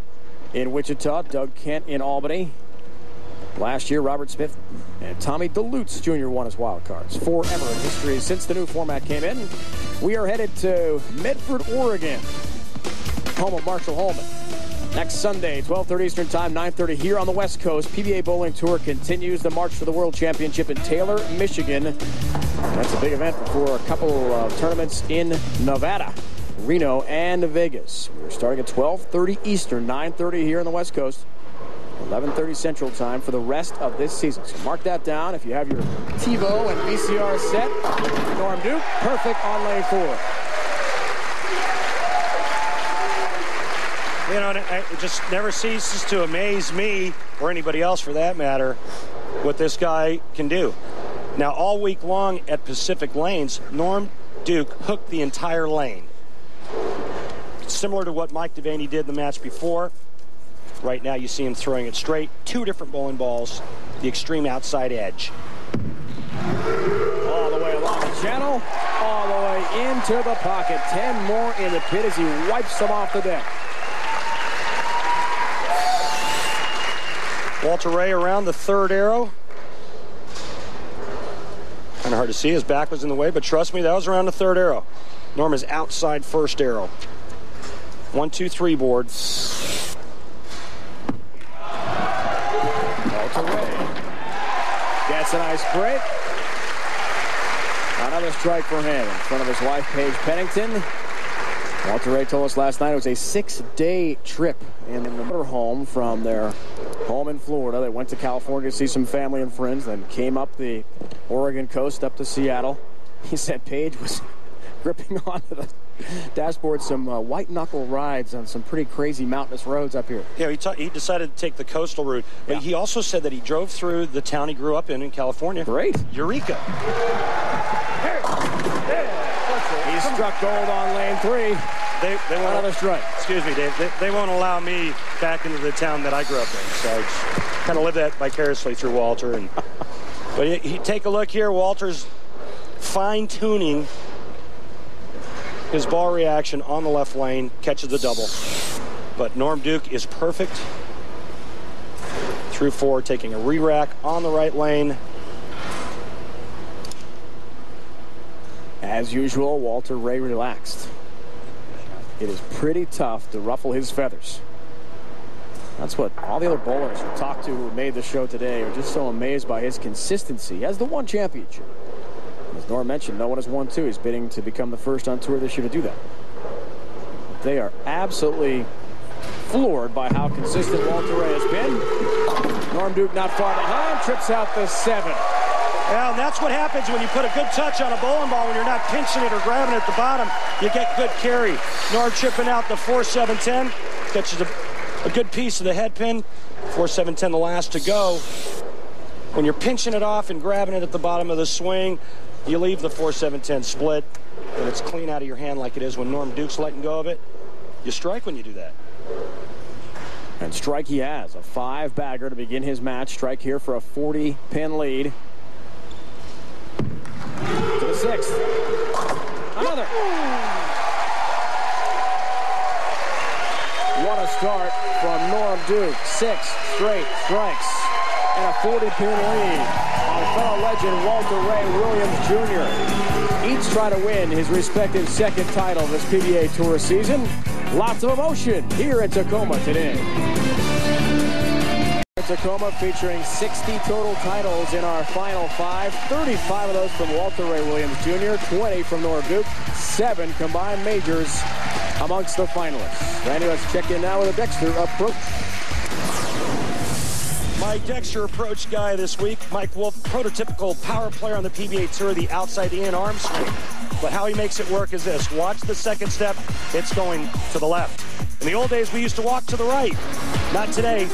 in Wichita, Doug Kent in Albany. Last year, Robert Smith and Tommy DeLutz Jr. won as wild cards. 4 ever in history since the new format came in. We are headed to Medford, Oregon, home of Marshall Holman. Next Sunday, 12:30 Eastern Time, 9:30 here on the West Coast. PBA Bowling Tour continues the March for the World Championship in Taylor, Michigan. That's a big event before a couple of tournaments in Nevada, Reno, and Vegas. We're starting at 12:30 Eastern, 9:30 here on the West Coast, 11:30 Central Time for the rest of this season. So mark that down. If you have your TiVo and VCR set, Norm Duke, perfect on lane 4. You know, it just never ceases to amaze me, or anybody else for that matter, what this guy can do. Now, all week long at Pacific Lanes, Norm Duke hooked the entire lane. Similar to what Mike Devaney did the match before. Right now, you see him throwing it straight. 2 different bowling balls, the extreme outside edge. All the way along the channel, all the way into the pocket. 10 more in the pit as he wipes them off the deck. Walter Ray around the 3rd arrow. Kind of hard to see. His back was in the way, but trust me, that was around the 3rd arrow. Norm is outside 1st arrow. 1, 2, 3 board. Walter Ray gets a nice break. Another strike for him in front of his wife, Paige Pennington. Walter Ray told us last night it was a 6-day trip in the motorhome from their home in Florida. They went to California to see some family and friends, then came up the Oregon coast up to Seattle. He said Paige was gripping onto the dashboard some white-knuckle rides on some pretty crazy mountainous roads up here. Yeah, he decided to take the coastal route. But he also said that he drove through the town he grew up in California. Great. Eureka. He struck gold on lane 3. They won't, another strike. Excuse me, Dave. They won't allow me back into the town that I grew up in. So I kind of live that vicariously through Walter. But But take a look here. Walter's fine-tuning his ball reaction on the left lane, catches the double. But Norm Duke is perfect. Through 4, taking a re-rack on the right lane. As usual, Walter Ray relaxed. It is pretty tough to ruffle his feathers. That's what all the other bowlers we talked to who made the show today are just so amazed by his consistency. He has the 1 championship. As Norm mentioned, no one has won 2. He's bidding to become the first on tour this year to do that. They are absolutely floored by how consistent Walter Ray has been. Norm Duke not far behind, trips out the 7. Well, and that's what happens when you put a good touch on a bowling ball. When you're not pinching it or grabbing it at the bottom, you get good carry. Norm chipping out the 4-7-10. Catches a good piece of the head pin. 4-7-10 the last to go. When you're pinching it off and grabbing it at the bottom of the swing, you leave the 4-7-10 split, and it's clean out of your hand like it is when Norm Duke's letting go of it. You strike when you do that. And strike he has. A 5-bagger to begin his match. Strike here for a 40-pin lead. To the 6th. Another. What a start from Norm Duke. 6 straight strikes and a 40-pin lead on fellow legend Walter Ray Williams Jr. Each try to win his respective 2nd title this PBA Tour season. Lots of emotion here in Tacoma today. Tacoma featuring 60 total titles in our final 5. 35 of those from Walter Ray Williams Jr., 20 from Norm Duke, 7 combined majors amongst the finalists. Randy, let's check in now with a Dexter approach. My Dexter approach guy this week, Mike Wolfe, prototypical power player on the PBA Tour, the outside-in arm swing. But how he makes it work is this. Watch the 2nd step. It's going to the left. In the old days, we used to walk to the right. Not today.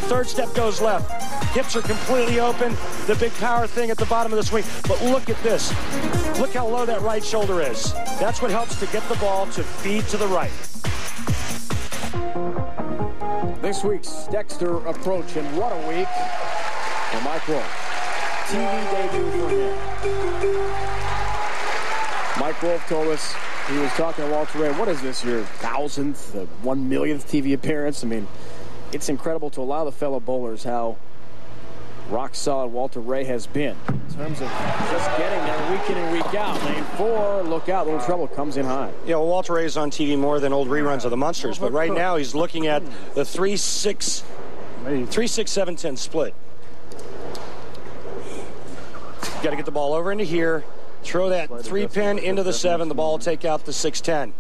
3rd step goes left. Hips are completely open. The big power thing at the bottom of the swing. But look at this. Look how low that right shoulder is. That's what helps to get the ball to feed to the right. This week's Dexter approach, and what a week for Mike Wolfe. TV debut for him. Mike Wolfe told us he was talking to Walter Ray. What is this, your 1,000th, 1,000,000th TV appearance? I mean, it's incredible to a lot of the fellow bowlers how rock solid Walter Ray has been in terms of just getting there week in and week out. Lane 4, look out, little trouble comes in high. You know, Walter Ray is on TV more than old reruns of the Munsters, but right now he's looking at the 3-6-7-10 split. Got to get the ball over into here, throw that 3-pin into the 7, the ball will take out the 6-10.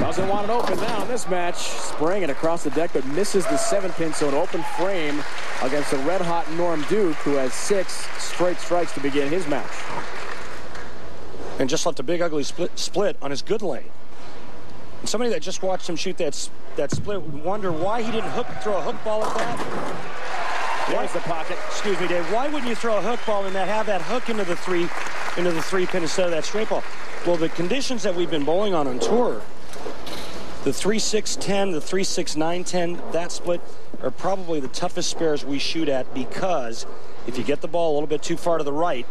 Doesn't want it open now in this match. Spraying it across the deck, but misses the 7-pin, so an open frame against the red-hot Norm Duke, who has 6 straight strikes to begin his match. And just left a big, ugly split on his good lane. And somebody that just watched him shoot that split would wonder why he didn't throw a hook ball at that. There's the pocket. Excuse me, Dave. Why wouldn't you throw a hook ball in that, have that hook into the 3-pin instead of that straight ball? Well, the conditions that we've been bowling on tour, the 3-6-10, the 3-6-9-10, that split are probably the toughest spares we shoot at, because if you get the ball a little bit too far to the right,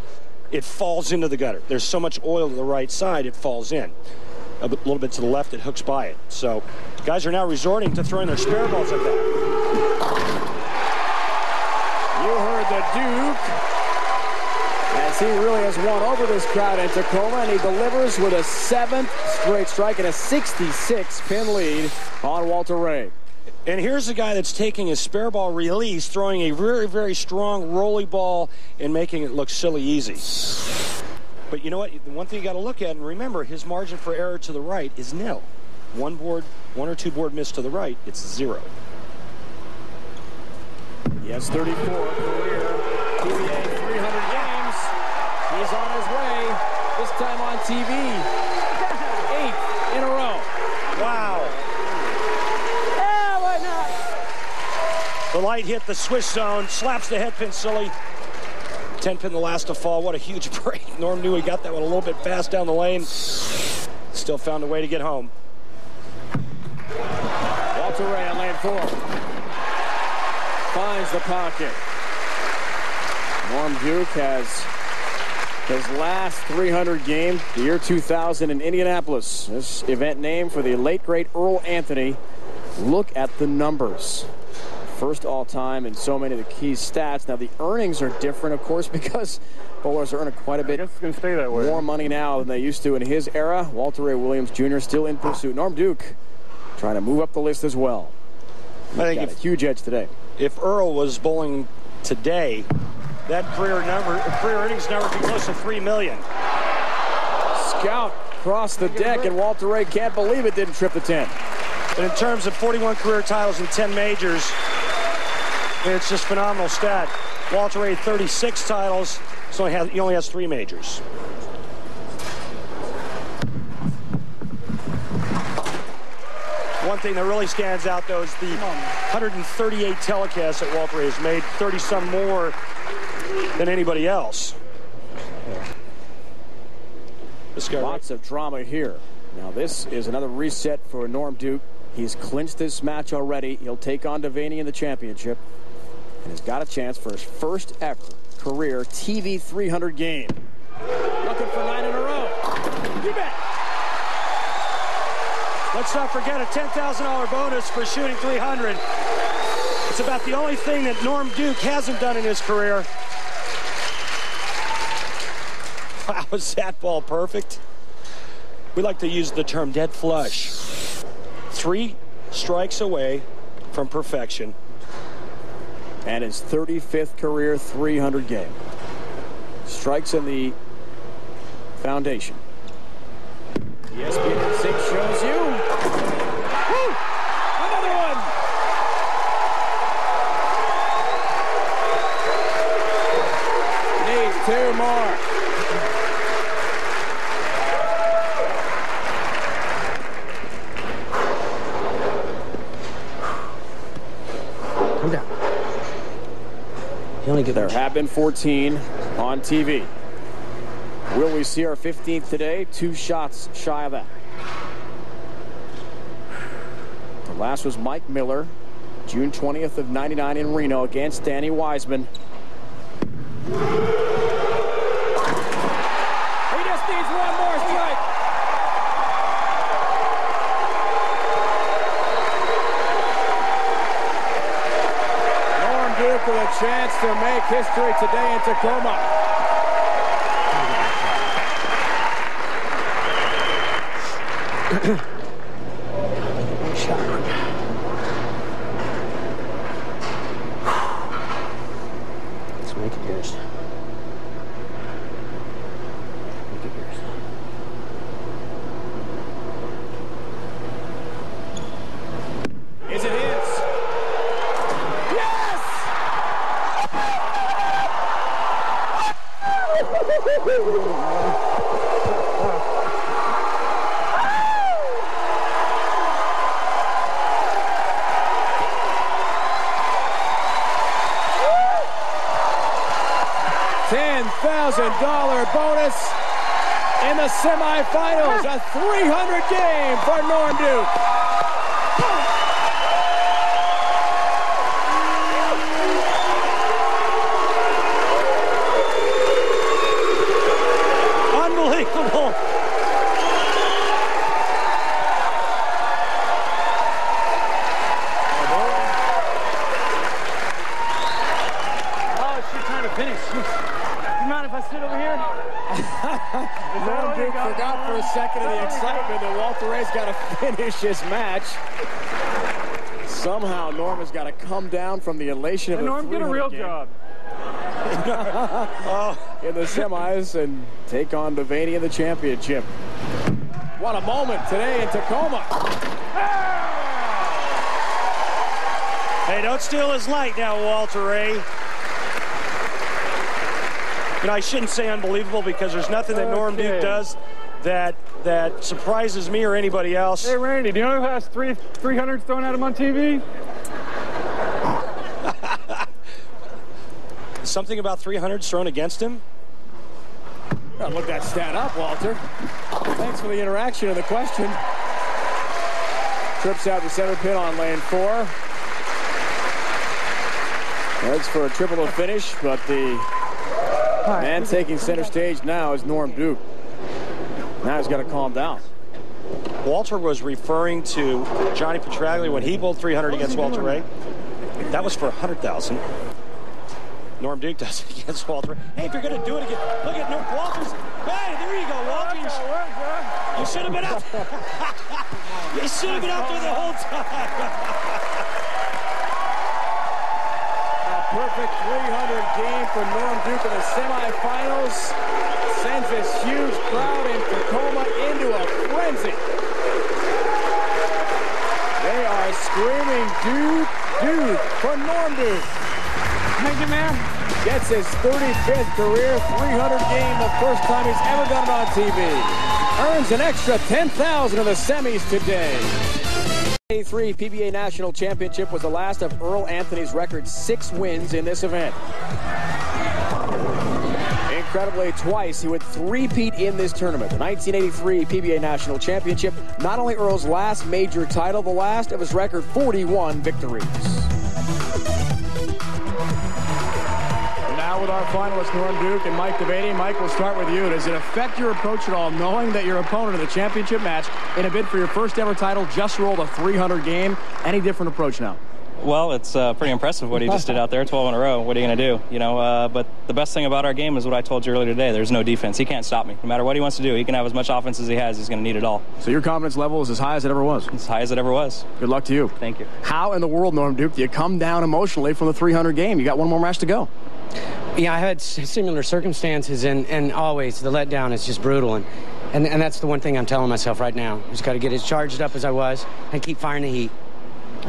it falls into the gutter. There's so much oil to the right side, it falls in. A little bit to the left, it hooks by it. So guys are now resorting to throwing their spare balls at that. You heard the Duke, as he really has won over this crowd in Tacoma, and he delivers with a 7th straight strike and a 66-pin lead on Walter Ray. And here's a guy that's taking his spare ball release, throwing a very, very strong rolly ball and making it look silly easy. But you know what? The one thing you got to look at and remember, his margin for error to the right is nil. One or two board miss to the right, it's 0. He has 34 career PBA 300 games. He's on his way, this time on TV. 8th in a row. Wow. Yeah, why not? The light hit the swish zone, slaps the head pin silly. 10-pin the last to fall. What a huge break. Norm knew he got that one a little bit fast down the lane. Still found a way to get home. Walter Ray on lane 4. finds the pocket. Norm Duke has his last 300 game, the year 2000 in Indianapolis. This event named for the late, great Earl Anthony. Look at the numbers. First all-time in so many of the key stats. Now, the earnings are different, of course, because bowlers are earning quite a bit more money now than they used to in his era. Walter Ray Williams Jr. still in pursuit. Norm Duke trying to move up the list as well. He's got a huge edge today. If Earl was bowling today, that career earnings number would be close to $3 million. Scout across the deck, and Walter Ray can't believe it didn't trip the 10. But in terms of 41 career titles and 10 majors, it's just phenomenal stat. Walter Ray 36 titles, so he only has 3 majors. One thing that really stands out, though, is the 138 telecasts that Walter Ray has made, 30-some more than anybody else. This guy, lots of drama here. Now, this is another reset for Norm Duke. He's clinched this match already. He'll take on Devaney in the championship. And has got a chance for his first ever career TV 300 game. Looking for 9 in a row. You bet. Let's not forget a $10,000 bonus for shooting 300. It's about the only thing that Norm Duke hasn't done in his career. Wow, is that ball perfect? We like to use the term dead flush. 3 strikes away from perfection. And his 35th career 300 game. Strikes in the foundation. ESPN Instinct shows you. Woo! Another one. Needs 2 more. Come down. There have been 14 on TV. Will we see our 15th today? 2 shots shy of that. The last was Mike Miller, June 20th of '99 in Reno against Danny Wiseman. He just needs 1 more strike. Norm Duke with a chance to make history today in Tacoma. Let's make it yours. Make it yours. Is it his? Yes! $10,000 bonus in the semifinals. A 300 game for Norm Duke. Unbelievable. Oh, she's trying to finish. You mind if I sit over here? Norm Duke forgot for a second of the excitement that Walter Ray's got to finish his match. Somehow Norm has got to come down from the elation of Hey, the Norm, get a real job. in the semis and take on Devaney in the championship. What a moment today in Tacoma. Hey, don't steal his light now, Walter Ray. You know, I shouldn't say unbelievable because there's nothing that Norm Duke does that surprises me or anybody else. Hey, Randy, do you know who has 300s thrown at him on TV? Something about 300s thrown against him? Gotta look that stat up, Walter. Thanks for the interaction and the question. Trips out the center pin on lane 4. That's for a triple to finish, but the man taking center stage now is Norm Duke. Now he's got to calm down. Walter was referring to Johnny Petraglia when he bowled 300 against Walter Ray. That was for 100,000. Norm Duke does it against Walter Ray. Hey, if you're going to do it again, look at Norm Walter's. Hey, there you go, Walter. You should have been out. You should have been out there the whole time. Perfect 300 game for Norm Duke in the semifinals. Sends this huge crowd in Tacoma into a frenzy. They are screaming, Duke, Duke, for Norm Duke. Thank you, man. Gets his 35th career 300 game, the first time he's ever done it on TV. Earns an extra $10,000 in the semis today. 1983 PBA National Championship was the last of Earl Anthony's record 6 wins in this event. Incredibly, twice he would three-peat in this tournament. The 1983 PBA National Championship, not only Earl's last major title, the last of his record 41 victories. Now with our finalists, Norm Duke and Mike Devaney. Mike, we'll start with you. Does it affect your approach at all, knowing that your opponent in the championship match, in a bid for your first ever title, just rolled a 300 game? Any different approach now? Well, it's pretty impressive what he just did out there, 12 in a row. What are you going to do? You know, but the best thing about our game is what I told you earlier today. There's no defense. He can't stop me. No matter what he wants to do, he can have as much offense as he has. He's going to need it all. So your confidence level is as high as it ever was? As high as it ever was. Good luck to you. Thank you. How in the world, Norm Duke, do you come down emotionally from the 300 game? You got one more match to go. Yeah, I had similar circumstances, and always the letdown is just brutal. And that's the one thing I'm telling myself right now. Just got to get as charged up as I was and keep firing the heat.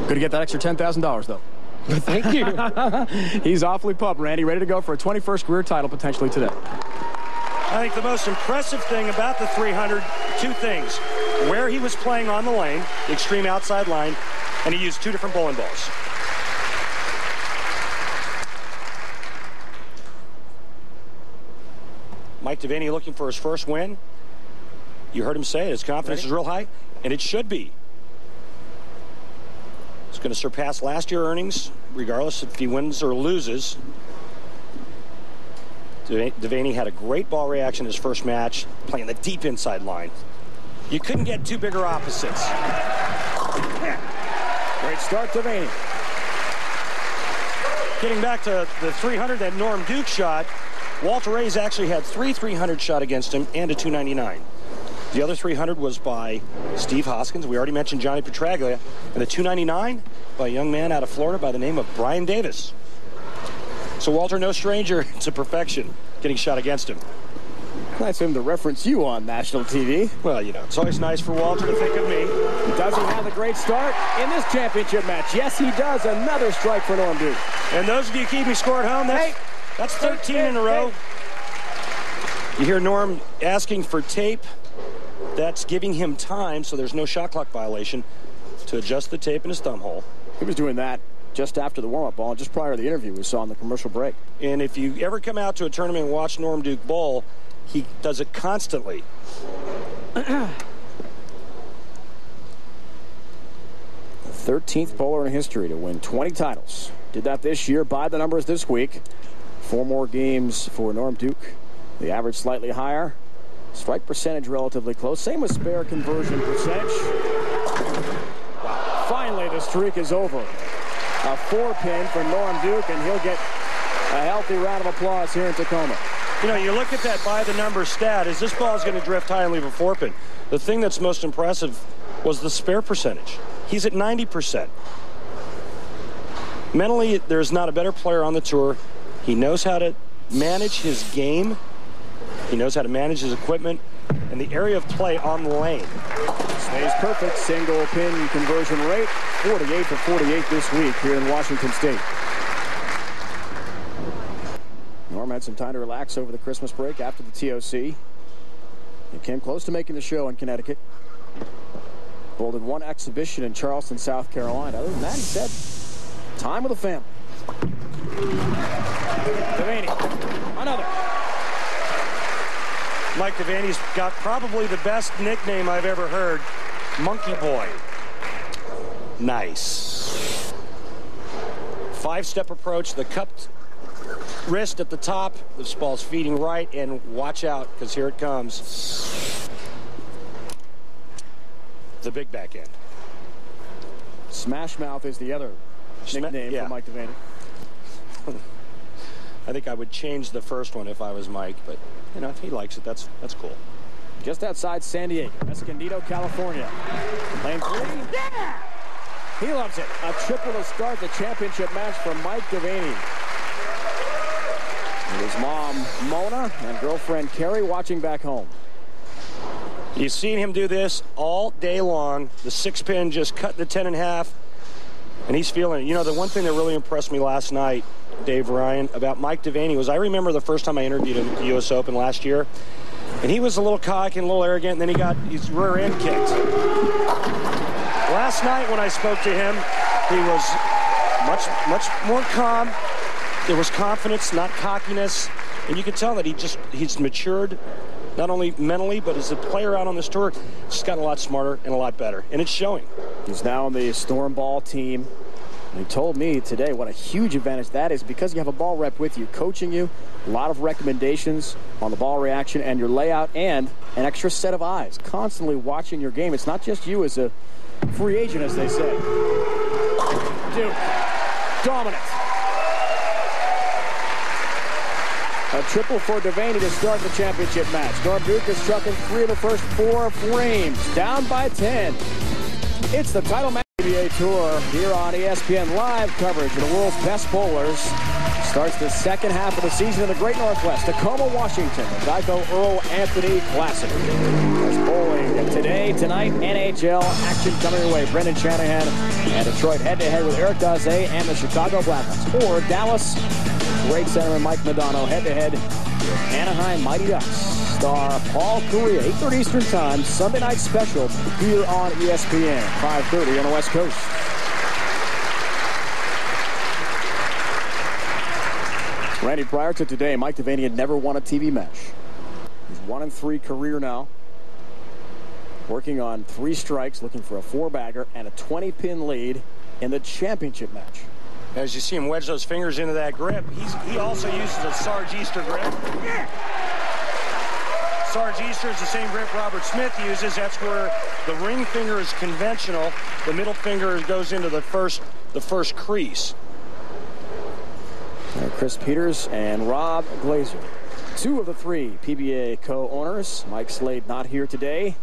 Good to get that extra $10,000, though. Thank you. He's awfully pumped, Randy. Ready to go for a 21st career title potentially today. I think the most impressive thing about the 300, two things. Where he was playing on the lane, the extreme outside line, and he used 2 different bowling balls. Mike Devaney looking for his first win. You heard him say it. His confidence is real high, and it should be. He's going to surpass last year's earnings, regardless if he wins or loses. Devaney had a great ball reaction in his first match, playing the deep inside line. You couldn't get 2 bigger opposites. Great start, Devaney. Getting back to the 300 that Norm Duke shot, Walter Ray's actually had 3 300 shot against him and a 299. The other 300 was by Steve Hoskins. We already mentioned Johnny Petraglia. And the 299 by a young man out of Florida by the name of Brian Davis. So Walter, no stranger to perfection, getting shot against him. Nice of him to reference you on national TV. Well, you know, it's always nice for Walter to think of me. Does he have a great start in this championship match? Yes, he does. Another strike for Norm Duke. And those of you keeping score at home, that's 13 in a row. You hear Norm asking for tape. That's giving him time, so there's no shot clock violation, to adjust the tape in his thumb hole. He was doing that just after the warm-up ball, just prior to the interview we saw on the commercial break. And if you ever come out to a tournament and watch Norm Duke bowl, he does it constantly. 13th bowler in history to win 20 titles. Did that this year by the numbers this week. 4 more games for Norm Duke. The average slightly higher. Strike percentage relatively close. Same with spare conversion percentage. Wow. Finally, the streak is over. A 4-pin for Norm Duke, and he'll get a healthy round of applause here in Tacoma. You know, you look at that by the numbers stat, as this ball is going to drift high and leave a 4-pin. The thing that's most impressive was the spare percentage. He's at 90%. Mentally, there's not a better player on the tour. He knows how to manage his game. He knows how to manage his equipment and the area of play on the lane. Stays perfect. Single pin conversion rate. 48 for 48 this week here in Washington State. Norm had some time to relax over the Christmas break after the TOC. He came close to making the show in Connecticut. Bowled in 1 exhibition in Charleston, South Carolina. Other than that, he said, time with the family. Devaney, another. Mike Devaney's got probably the best nickname I've ever heard, Monkey Boy. Nice. 5-step approach, the cupped wrist at the top. This ball's feeding right, and watch out, because here it comes. The big backhand. Smash Mouth is the other nickname for Mike Devaney. I think I would change the first one if I was Mike, but you know, if he likes it, that's cool. Just outside San Diego, Escondido, California. Lane 3. Yeah! He loves it. A triple to start the championship match for Mike Devaney. His mom, Mona, and girlfriend, Carrie, watching back home. You've seen him do this all day long. The 6-pin just cut the 10 in half, and he's feeling it. You know, the one thing that really impressed me last night, Dave Ryan, about Mike Devaney was I remember the first time I interviewed him at the U.S. Open last year, and he was a little cocky and a little arrogant, and then he got his rear end kicked. Last night when I spoke to him, he was much more calm. There was confidence, not cockiness, and you could tell that he's matured, not only mentally, but as a player out on this tour, he's gotten a lot smarter and a lot better, and it's showing. He's now on the Storm Ball team. And he told me today what a huge advantage that is because you have a ball rep with you, coaching you, a lot of recommendations on the ball reaction and your layout, and an extra set of eyes, constantly watching your game. It's not just you as a free agent, as they say. Duke, dominant. A triple for Devaney to start the championship match. Norm Duke has struck in 3 of the first 4 frames, down by 10. It's the title match. PBA Tour here on ESPN. Live coverage of the world's best bowlers. Starts the second half of the season in the Great Northwest. Tacoma, Washington. The Geico Earl Anthony Classic. There's bowling today, tonight, NHL action coming your way. Brendan Shanahan and Detroit head-to-head with Eric Daze and the Chicago Blackhawks. Or Dallas, great centerman Mike Modano head-to-head with Anaheim Mighty Ducks. Star Paul Correa, 8:30 Eastern Time, Sunday night special here on ESPN, 5:30 on the West Coast. Randy, prior to today, Mike Devaney had never won a TV match. He's 1-3 career now, working on 3 strikes, looking for a 4-bagger and a 20-pin lead in the championship match. As you see him wedge those fingers into that grip, he also uses a Sarge Easter grip. Yeah. Sarge Easter is the same grip Robert Smith uses. That's where the ring finger is conventional. The middle finger goes into the first crease. Chris Peters and Rob Glazer, 2 of the 3 PBA co-owners. Mike Slade not here today.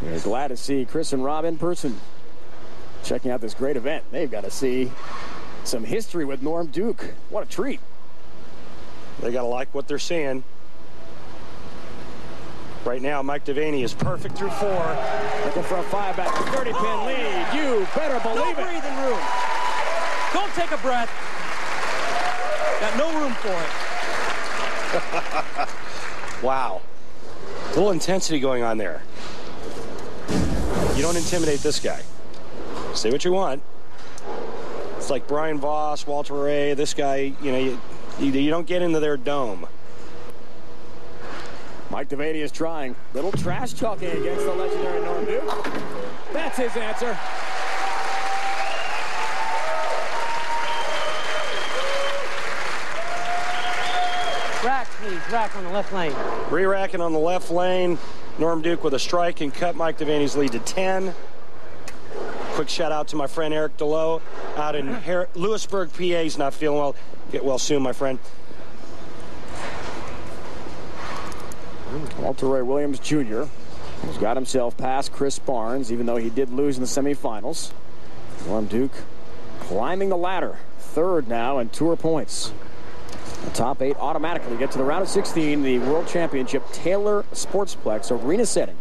We're glad to see Chris and Rob in person, checking out this great event. They've got to see some history with Norm Duke. What a treat. They got to like what they're seeing. Right now, Mike Devaney is perfect through 4. Looking for a 5-back, 30-pin lead. You better believe it. No breathing room. Don't take a breath. Got no room for it. Wow. A little intensity going on there. You don't intimidate this guy. Say what you want. It's like Brian Voss, Walter Ray, this guy, you know, you don't get into their dome. Mike Devaney is trying. Little trash talking against the legendary Norm Duke. That's his answer. Rack, please. Rack on the left lane. Re-racking on the left lane. Norm Duke with a strike and cut Mike Devaney's lead to 10. Quick shout out to my friend Eric DeLoe out in Lewisburg, PA. He's not feeling well. Get well soon, my friend. Walter Ray Williams Jr. has got himself past Chris Barnes, even though he did lose in the semifinals. Norm Duke climbing the ladder. 3rd now in tour points. The top 8 automatically get to the round of 16, the World Championship Taylor Sportsplex Arena setting.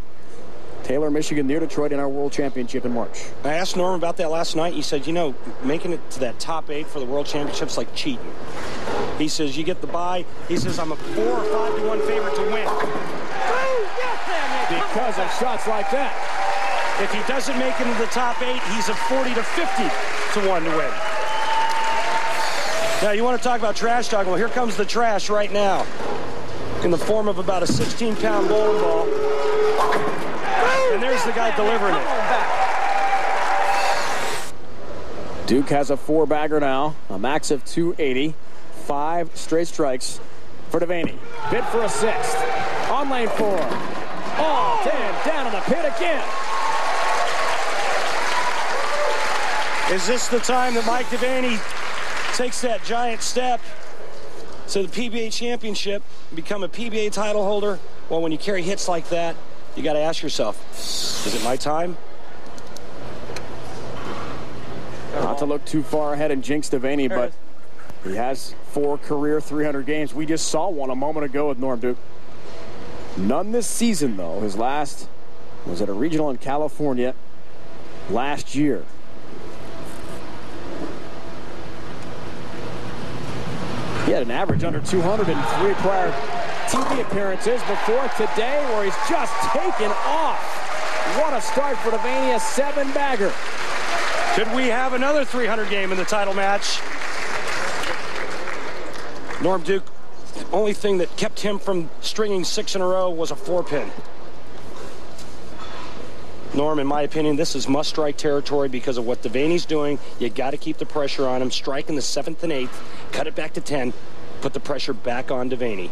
Taylor, Michigan, near Detroit in our World Championship in March. I asked Norm about that last night. He said, you know, making it to that top 8 for the World Championship's like cheating. He says, you get the bye. He says, I'm a 4 or 5 to 1 favorite to win. Because of shots like that. If he doesn't make it into the top 8, he's a 40 to 50 to 1 to win. Now, you want to talk about trash talk? Well, here comes the trash right now in the form of about a 16-pound bowling ball. And there's the guy delivering it. Duke has a 4-bagger now, a max of 280. 5 straight strikes for Devaney. Bid for a 6th. On lane 4. Oh, 10 down in the pit again. Is this the time that Mike Devaney takes that giant step to the PBA championship and become a PBA title holder? Well, when you carry hits like that, you got to ask yourself, is it my time? Not to look too far ahead and jinx Devaney, but he has 4 career 300 games. We just saw one a moment ago with Norm Duke. None this season, though. His last was at a regional in California last year. He had an average under 200 in 3 prior TV appearances before today, where he's just taken off. What a start for Devaney, a 7-bagger. Could we have another 300 game in the title match? Norm Duke, the only thing that kept him from stringing 6 in a row was a 4-pin. Norm, in my opinion, this is must-strike territory because of what Devaney's doing. You got to keep the pressure on him. Strike in the 7th and 8th. Cut it back to 10. Put the pressure back on Devaney.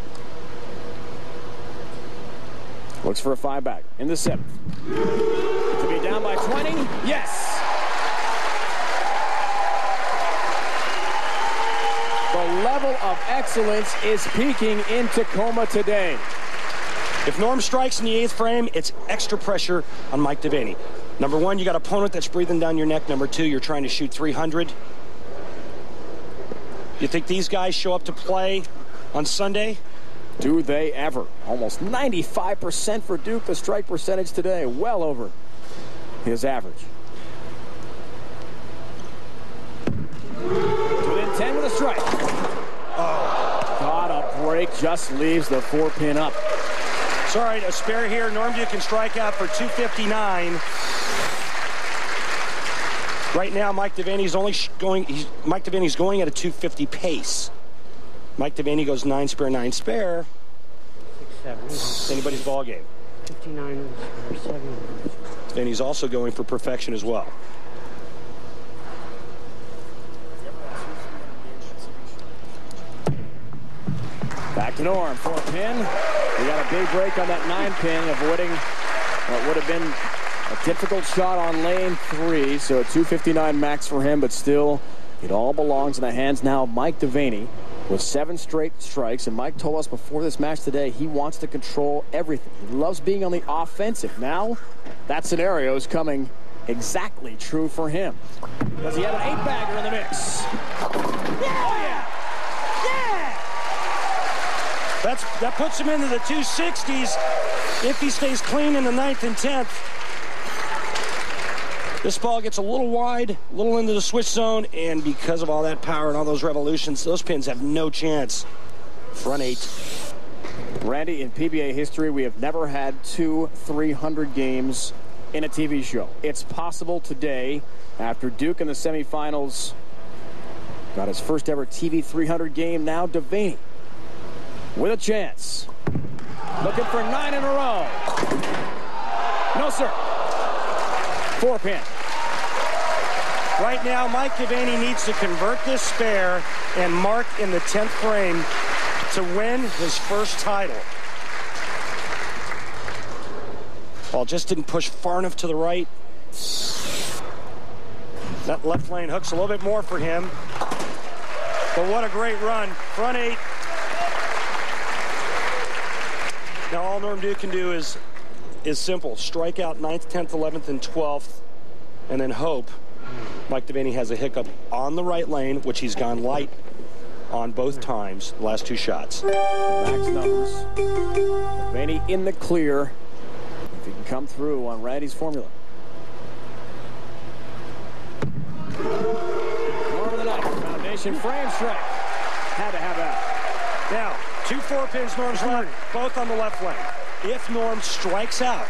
Looks for a 5-bagger in the 7th. To be down by 20. Yes. The level of excellence is peaking in Tacoma today. If Norm strikes in the 8th frame, it's extra pressure on Mike Devaney. Number 1, you got an opponent that's breathing down your neck. Number 2, you're trying to shoot 300. You think these guys show up to play on Sunday? Do they ever? Almost 95% for Duke. The strike percentage today, well over his average. Within 10 with a strike. Oh, got a break. Just leaves the 4-pin up. It's all right, a spare here. Norm Duke can strike out for 259. Right now, Mike Devaney's going at a 250 pace. Mike Devaney goes 9 spare, 9 spare. 6, 7. It's anybody's ball game. 59 spare, 7. Devaney's also going for perfection as well. Back to Norm, 4-pin. He got a big break on that 9-pin, avoiding what would have been a difficult shot on lane 3. So a 259 max for him, but still, it all belongs in the hands now of Mike Devaney with 7 straight strikes. And Mike told us before this match today he wants to control everything. He loves being on the offensive. Now, that scenario is coming exactly true for him. Because he had an 8-bagger in the mix. Yeah! Oh, yeah! That puts him into the 260s if he stays clean in the 9th and 10th. This ball gets a little wide, a little into the switch zone, and because of all that power and all those revolutions, those pins have no chance. Front 8. Randy, in PBA history, we have never had 2 300 games in a TV show. It's possible today after Duke in the semifinals got his first ever TV 300 game. Now Devaney with a chance. Looking for 9 in a row. No, sir. 4-pin. Right now, Mike Devaney needs to convert this spare and mark in the 10th frame to win his first title. Ball just didn't push far enough to the right. That left lane hooks a little bit more for him. But what a great run. Front 8. Now all Norm Duke can do is simple. Strike out 9th, 10th, 11th, and 12th, and then hope Mike Devaney has a hiccup on the right lane, which he's gone light on both times, the last 2 shots. Max numbers. Devaney in the clear. If he can come through on Randy's formula. Norm of the night. Foundation frame strike. Had to have that. Now, 2 4-pins Norm's run, both on the left lane. If Norm strikes out,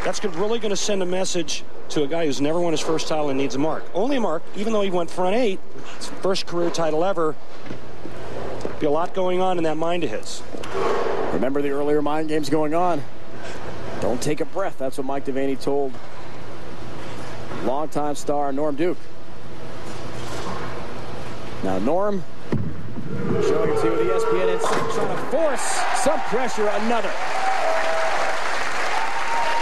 that's really going to send a message to a guy who's never won his first title and needs a mark. Only a mark, even though he went front 8, his first career title ever. Be a lot going on in that mind of his. Remember the earlier mind games going on. Don't take a breath. That's what Mike Devaney told longtime star Norm Duke. Now Norm showing it to the ESPN inside, trying to force some pressure. Another.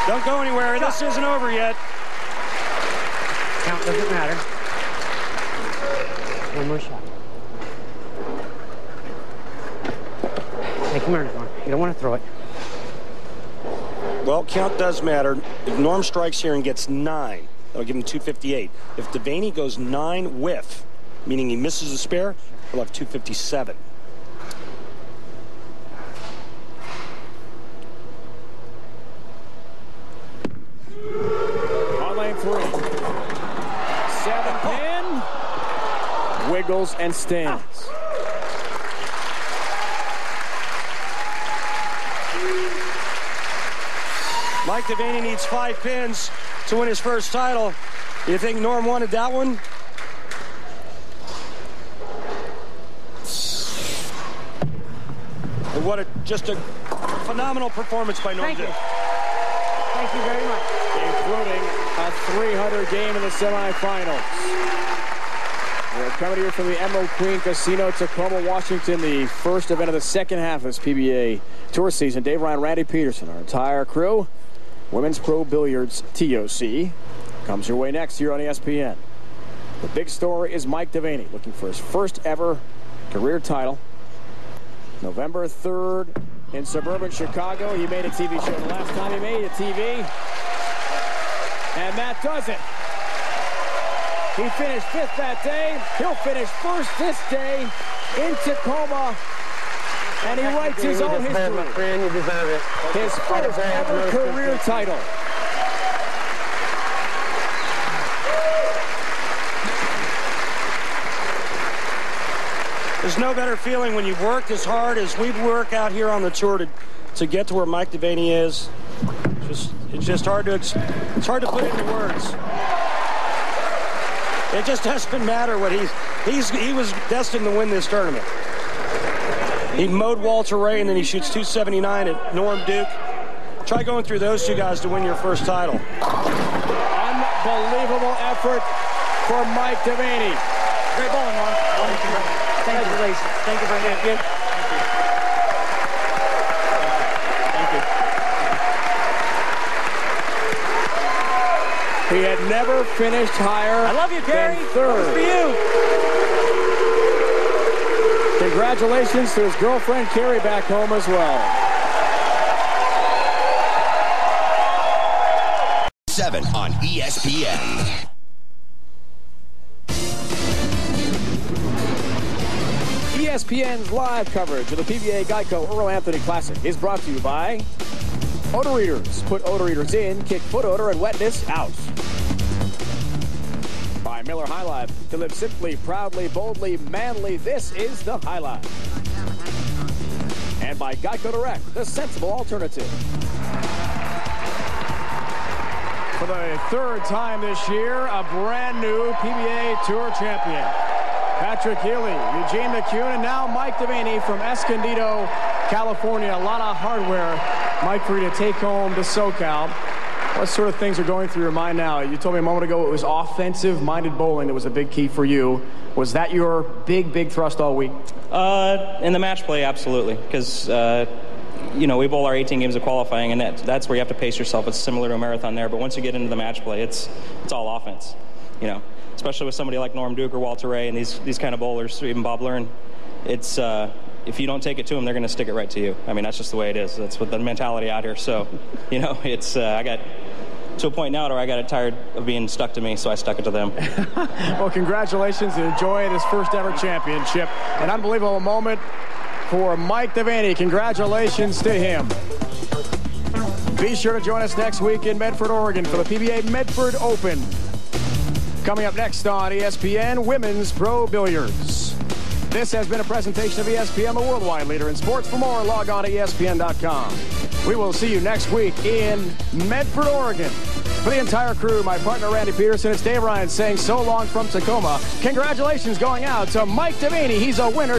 Don't go anywhere. This isn't over yet. Count doesn't matter. One more shot. Hey, come here, Norm. You don't want to throw it. Well, count does matter. If Norm strikes here and gets 9, that'll give him 258. If Devaney goes 9 whiff, meaning he misses a spare, he'll have 257. On lane 3. 7-pin. Wiggles and stands. Mike Devaney needs 5 pins to win his first title. You think Norm wanted that one? What just a phenomenal performance by Norm. Thank you. Thank you very much. Including a 300 game in the semifinals. We're coming here from the Emerald Queen Casino, Tacoma, Washington, the first event of the second half of this PBA Tour season. Dave Ryan, Randy Peterson, our entire crew. Women's Pro Billiards TOC comes your way next here on ESPN. The big story is Mike Devaney looking for his first ever career title. November 3rd in suburban Chicago. He made a TV show the last time he made a TV. And that does it. He finished 5th that day. He'll finish 1st this day in Tacoma. And he writes his own history. My friend, you deserve it. His first ever career title. There's no better feeling when you've worked as hard as we work out here on the tour to get to where Mike Devaney is. It's just hard to put into words. It just doesn't matter what he was destined to win this tournament. He mowed Walter Ray, and then he shoots 279 at Norm Duke. Try going through those two guys to win your first title. Unbelievable effort for Mike Devaney. Great bowling, Norm. Congratulations. Thank you very much. Thank you. He had never finished higher. I love you, Gary. Than 3rd. For you. Congratulations to his girlfriend, Carrie, back home as well. 7 on ESPN. ESPN's live coverage of the PBA Geico Earl Anthony Classic is brought to you by Odor Eaters. Put odor eaters in, kick foot odor and wetness out. By Miller High Life. To live simply, proudly, boldly, manly, this is the High Life. And by Geico Direct, the sensible alternative. For the 3rd time this year, a brand new PBA Tour champion. Patrick Healy, Eugene McCune, and now Mike Devaney from Escondido, California. A lot of hardware, Mike, for you to take home to SoCal. What sort of things are going through your mind now? You told me a moment ago it was offensive-minded bowling that was a big key for you. Was that your big thrust all week? In the match play, absolutely. Because, we bowl our 18 games of qualifying, and that's where you have to pace yourself. It's similar to a marathon there. But once you get into the match play, it's all offense, Especially with somebody like Norm Duke or Walter Ray and these kind of bowlers, even Bob Learn. It's if you don't take it to them, they're going to stick it right to you. I mean, that's just the way it is. That's what the mentality out here. So, it's I got to a point now where I got tired of being stuck to me, so I stuck it to them. Well, congratulations and enjoy this first ever championship. An unbelievable moment for Mike Devaney. Congratulations to him. Be sure to join us next week in Medford, Oregon for the PBA Medford Open. Coming up next on ESPN, Women's Pro Billiards. This has been a presentation of ESPN, the worldwide leader in sports. For more, log on to ESPN.com. We will see you next week in Medford, Oregon. For the entire crew, my partner Randy Peterson, it's Dave Ryan saying so long from Tacoma. Congratulations going out to Mike Devaney. He's a winner.